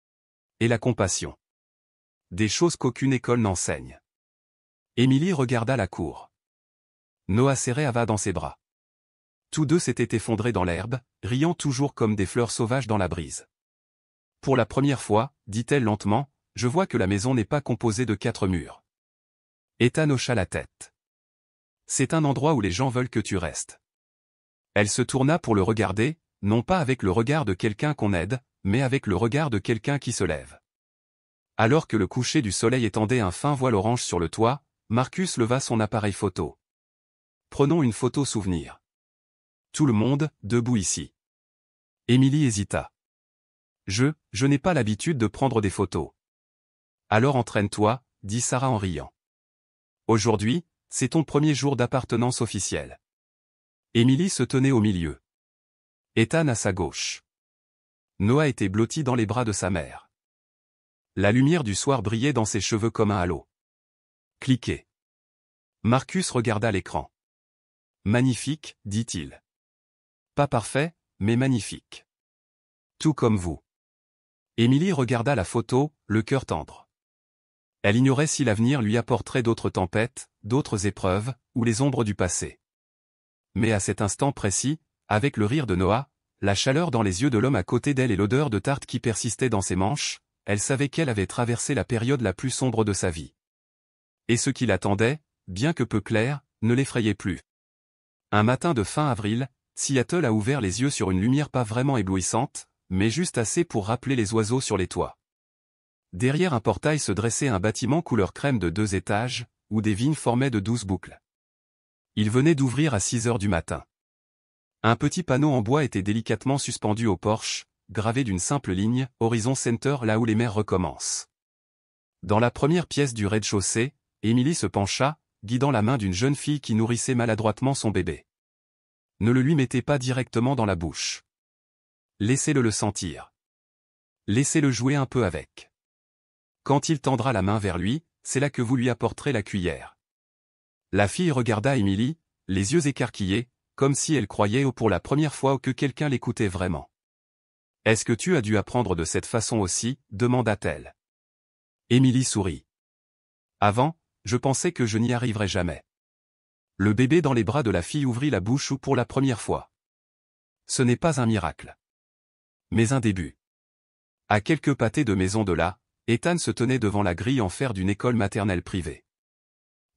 [SPEAKER 1] « Et la compassion. Des choses qu'aucune école n'enseigne. » Émilie regarda la cour. Noah serrait Ava dans ses bras. Tous deux s'étaient effondrés dans l'herbe, riant toujours comme des fleurs sauvages dans la brise. « Pour la première fois, dit-elle lentement, je vois que la maison n'est pas composée de 4 murs. » Ethan hocha la tête. « C'est un endroit où les gens veulent que tu restes. » Elle se tourna pour le regarder, non pas avec le regard de quelqu'un qu'on aide, mais avec le regard de quelqu'un qui se lève. Alors que le coucher du soleil étendait un fin voile orange sur le toit, Marcus leva son appareil photo. « Prenons une photo souvenir. Tout le monde, debout ici. » Émilie hésita. « Je n'ai pas l'habitude de prendre des photos. » « Alors entraîne-toi, » dit Sarah en riant. « Aujourd'hui, c'est ton premier jour d'appartenance officielle. » Émilie se tenait au milieu. Ethan à sa gauche. Noah était blotti dans les bras de sa mère. La lumière du soir brillait dans ses cheveux comme un halo. Cliquez. Marcus regarda l'écran. Magnifique, dit-il. Pas parfait, mais magnifique. Tout comme vous. Émilie regarda la photo, le cœur tendre. Elle ignorait si l'avenir lui apporterait d'autres tempêtes, d'autres épreuves, ou les ombres du passé. Mais à cet instant précis, avec le rire de Noah, la chaleur dans les yeux de l'homme à côté d'elle et l'odeur de tarte qui persistait dans ses manches, elle savait qu'elle avait traversé la période la plus sombre de sa vie. Et ce qui l'attendait, bien que peu clair, ne l'effrayait plus. Un matin de fin avril, Seattle a ouvert les yeux sur une lumière pas vraiment éblouissante, mais juste assez pour rappeler les oiseaux sur les toits. Derrière un portail se dressait un bâtiment couleur crème de 2 étages, où des vignes formaient de 12 boucles. Il venait d'ouvrir à 6 heures du matin. Un petit panneau en bois était délicatement suspendu au porche, gravé d'une simple ligne, Horizon Center là où les mers recommencent. Dans la première pièce du rez-de-chaussée, Émilie se pencha, guidant la main d'une jeune fille qui nourrissait maladroitement son bébé. Ne le lui mettez pas directement dans la bouche. Laissez-le le sentir. Laissez-le jouer un peu avec. Quand il tendra la main vers lui, c'est là que vous lui apporterez la cuillère. La fille regarda Émilie, les yeux écarquillés, comme si elle croyait pour la première fois que quelqu'un l'écoutait vraiment. « Est-ce que tu as dû apprendre de cette façon aussi ?» demanda-t-elle. Émilie sourit. « Avant, je pensais que je n'y arriverais jamais. » Le bébé dans les bras de la fille ouvrit la bouche pour la première fois. Ce n'est pas un miracle. Mais un début. À quelques pâtés de maison de là, Ethan se tenait devant la grille en fer d'une école maternelle privée.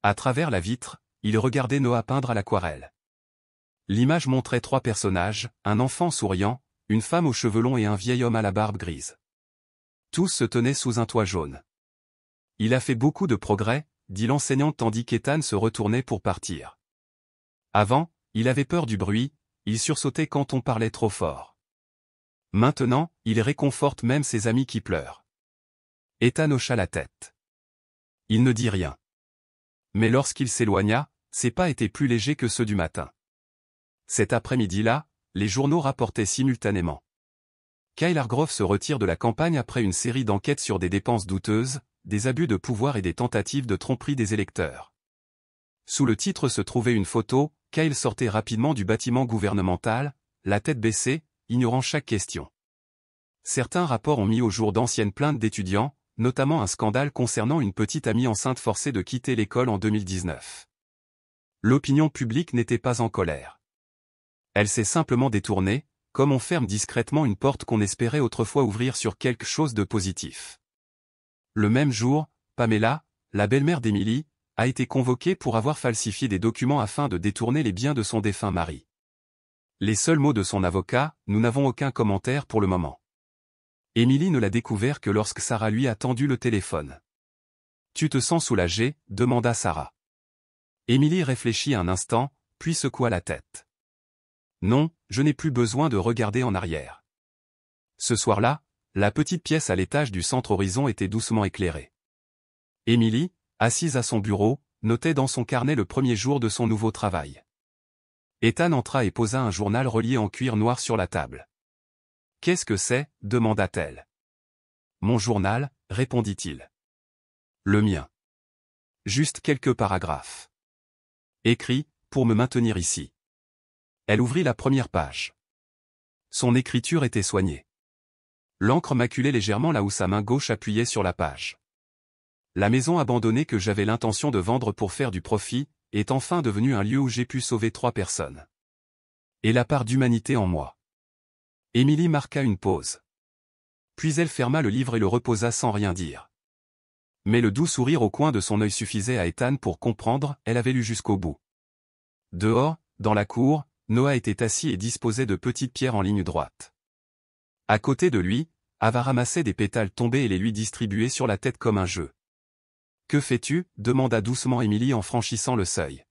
[SPEAKER 1] À travers la vitre, il regardait Noah peindre à l'aquarelle. L'image montrait 3 personnages, un enfant souriant, une femme aux cheveux longs et un vieil homme à la barbe grise. Tous se tenaient sous un toit jaune. Il a fait beaucoup de progrès, dit l'enseignante tandis qu'Ethan se retournait pour partir. Avant, il avait peur du bruit, il sursautait quand on parlait trop fort. Maintenant, il réconforte même ses amis qui pleurent. Ethan hocha la tête. Il ne dit rien. Mais lorsqu'il s'éloigna, ses pas étaient plus légers que ceux du matin. Cet après-midi-là, les journaux rapportaient simultanément. Kyle Hargrove se retire de la campagne après une série d'enquêtes sur des dépenses douteuses, des abus de pouvoir et des tentatives de tromperie des électeurs. Sous le titre se trouvait une photo, Kyle sortait rapidement du bâtiment gouvernemental, la tête baissée, ignorant chaque question. Certains rapports ont mis au jour d'anciennes plaintes d'étudiants, notamment un scandale concernant une petite amie enceinte forcée de quitter l'école en 2019. L'opinion publique n'était pas en colère. Elle s'est simplement détournée, comme on ferme discrètement une porte qu'on espérait autrefois ouvrir sur quelque chose de positif. Le même jour, Pamela, la belle-mère d'Emily, a été convoquée pour avoir falsifié des documents afin de détourner les biens de son défunt mari. Les seuls mots de son avocat, nous n'avons aucun commentaire pour le moment. Emily ne l'a découvert que lorsque Sarah lui a tendu le téléphone. « Tu te sens soulagée ?» demanda Sarah. Emily réfléchit un instant, puis secoua la tête. « Non, je n'ai plus besoin de regarder en arrière. » Ce soir-là, la petite pièce à l'étage du centre Horizon était doucement éclairée. Emily, assise à son bureau, notait dans son carnet le premier jour de son nouveau travail. Ethan entra et posa un journal relié en cuir noir sur la table. « Qu'est-ce que c'est ?» demanda-t-elle. « Mon journal » répondit-il. « Le mien. Juste quelques paragraphes. Écrit, pour me maintenir ici. » Elle ouvrit la première page. Son écriture était soignée. L'encre maculait légèrement là où sa main gauche appuyait sur la page. La maison abandonnée que j'avais l'intention de vendre pour faire du profit, est enfin devenue un lieu où j'ai pu sauver 3 personnes. Et la part d'humanité en moi. Emily marqua une pause. Puis elle ferma le livre et le reposa sans rien dire. Mais le doux sourire au coin de son œil suffisait à Ethan pour comprendre, elle avait lu jusqu'au bout. Dehors, dans la cour, Noah était assis et disposait de petites pierres en ligne droite. À côté de lui, Ava ramassait des pétales tombés et les lui distribuait sur la tête comme un jeu. « Que fais-tu » demanda doucement Emily en franchissant le seuil.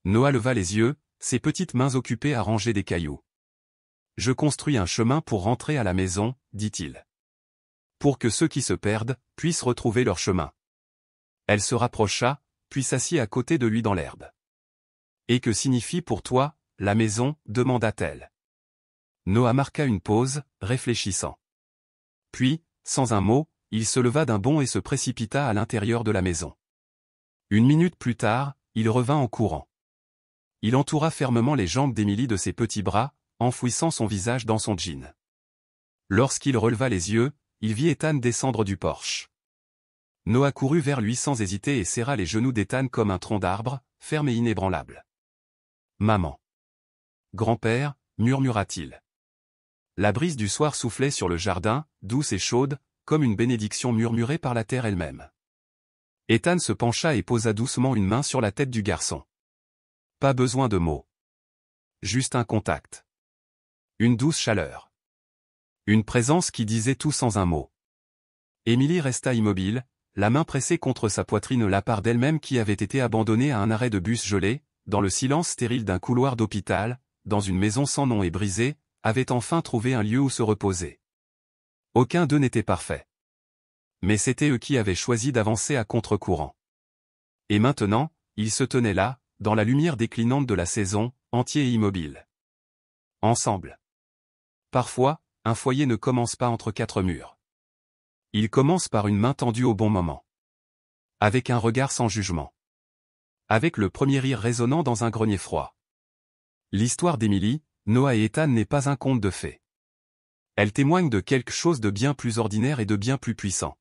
[SPEAKER 1] Noah leva les yeux, ses petites mains occupées à ranger des cailloux. « Je construis un chemin pour rentrer à la maison, dit-il. Pour que ceux qui se perdent, puissent retrouver leur chemin. » Elle se rapprocha, puis s'assit à côté de lui dans l'herbe. « Et que signifie pour toi, la maison » demanda-t-elle. Noah marqua une pause, réfléchissant. Puis, sans un mot, il se leva d'un bond et se précipita à l'intérieur de la maison. Une minute plus tard, il revint en courant. Il entoura fermement les jambes d'Emily de ses petits bras, enfouissant son visage dans son jean. Lorsqu'il releva les yeux, il vit Ethan descendre du porche. Noah courut vers lui sans hésiter et serra les genoux d'Ethan comme un tronc d'arbre, ferme et inébranlable. « Maman. »« Grand-père » murmura-t-il. La brise du soir soufflait sur le jardin, douce et chaude, comme une bénédiction murmurée par la terre elle-même. Ethan se pencha et posa doucement une main sur la tête du garçon. Pas besoin de mots. Juste un contact. Une douce chaleur. Une présence qui disait tout sans un mot. Emily resta immobile, la main pressée contre sa poitrine, la part d'elle-même qui avait été abandonnée à un arrêt de bus gelé, dans le silence stérile d'un couloir d'hôpital, dans une maison sans nom et brisée, avait enfin trouvé un lieu où se reposer. Aucun d'eux n'était parfait. Mais c'était eux qui avaient choisi d'avancer à contre-courant. Et maintenant, ils se tenaient là, dans la lumière déclinante de la saison, entiers et immobiles. Ensemble. Parfois, un foyer ne commence pas entre quatre murs. Il commence par une main tendue au bon moment. Avec un regard sans jugement. Avec le premier rire résonnant dans un grenier froid. L'histoire d'Emily, Noah et Ethan n'est pas un conte de fées. Elle témoigne de quelque chose de bien plus ordinaire et de bien plus puissant.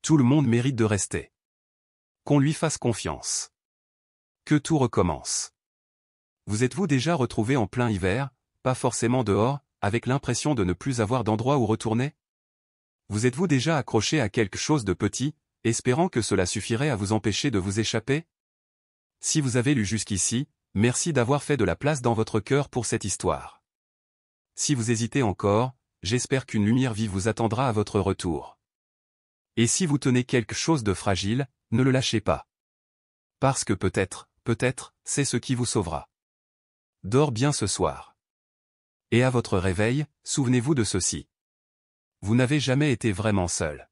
[SPEAKER 1] Tout le monde mérite de rester. Qu'on lui fasse confiance. Que tout recommence. Vous êtes-vous déjà retrouvé en plein hiver, pas forcément dehors, avec l'impression de ne plus avoir d'endroit où retourner? Vous êtes-vous déjà accroché à quelque chose de petit, espérant que cela suffirait à vous empêcher de vous échapper? Si vous avez lu jusqu'ici, merci d'avoir fait de la place dans votre cœur pour cette histoire. Si vous hésitez encore, j'espère qu'une lumière vive vous attendra à votre retour. Et si vous tenez quelque chose de fragile, ne le lâchez pas. Parce que peut-être, c'est ce qui vous sauvera. Dors bien ce soir. Et à votre réveil, souvenez-vous de ceci. Vous n'avez jamais été vraiment seul.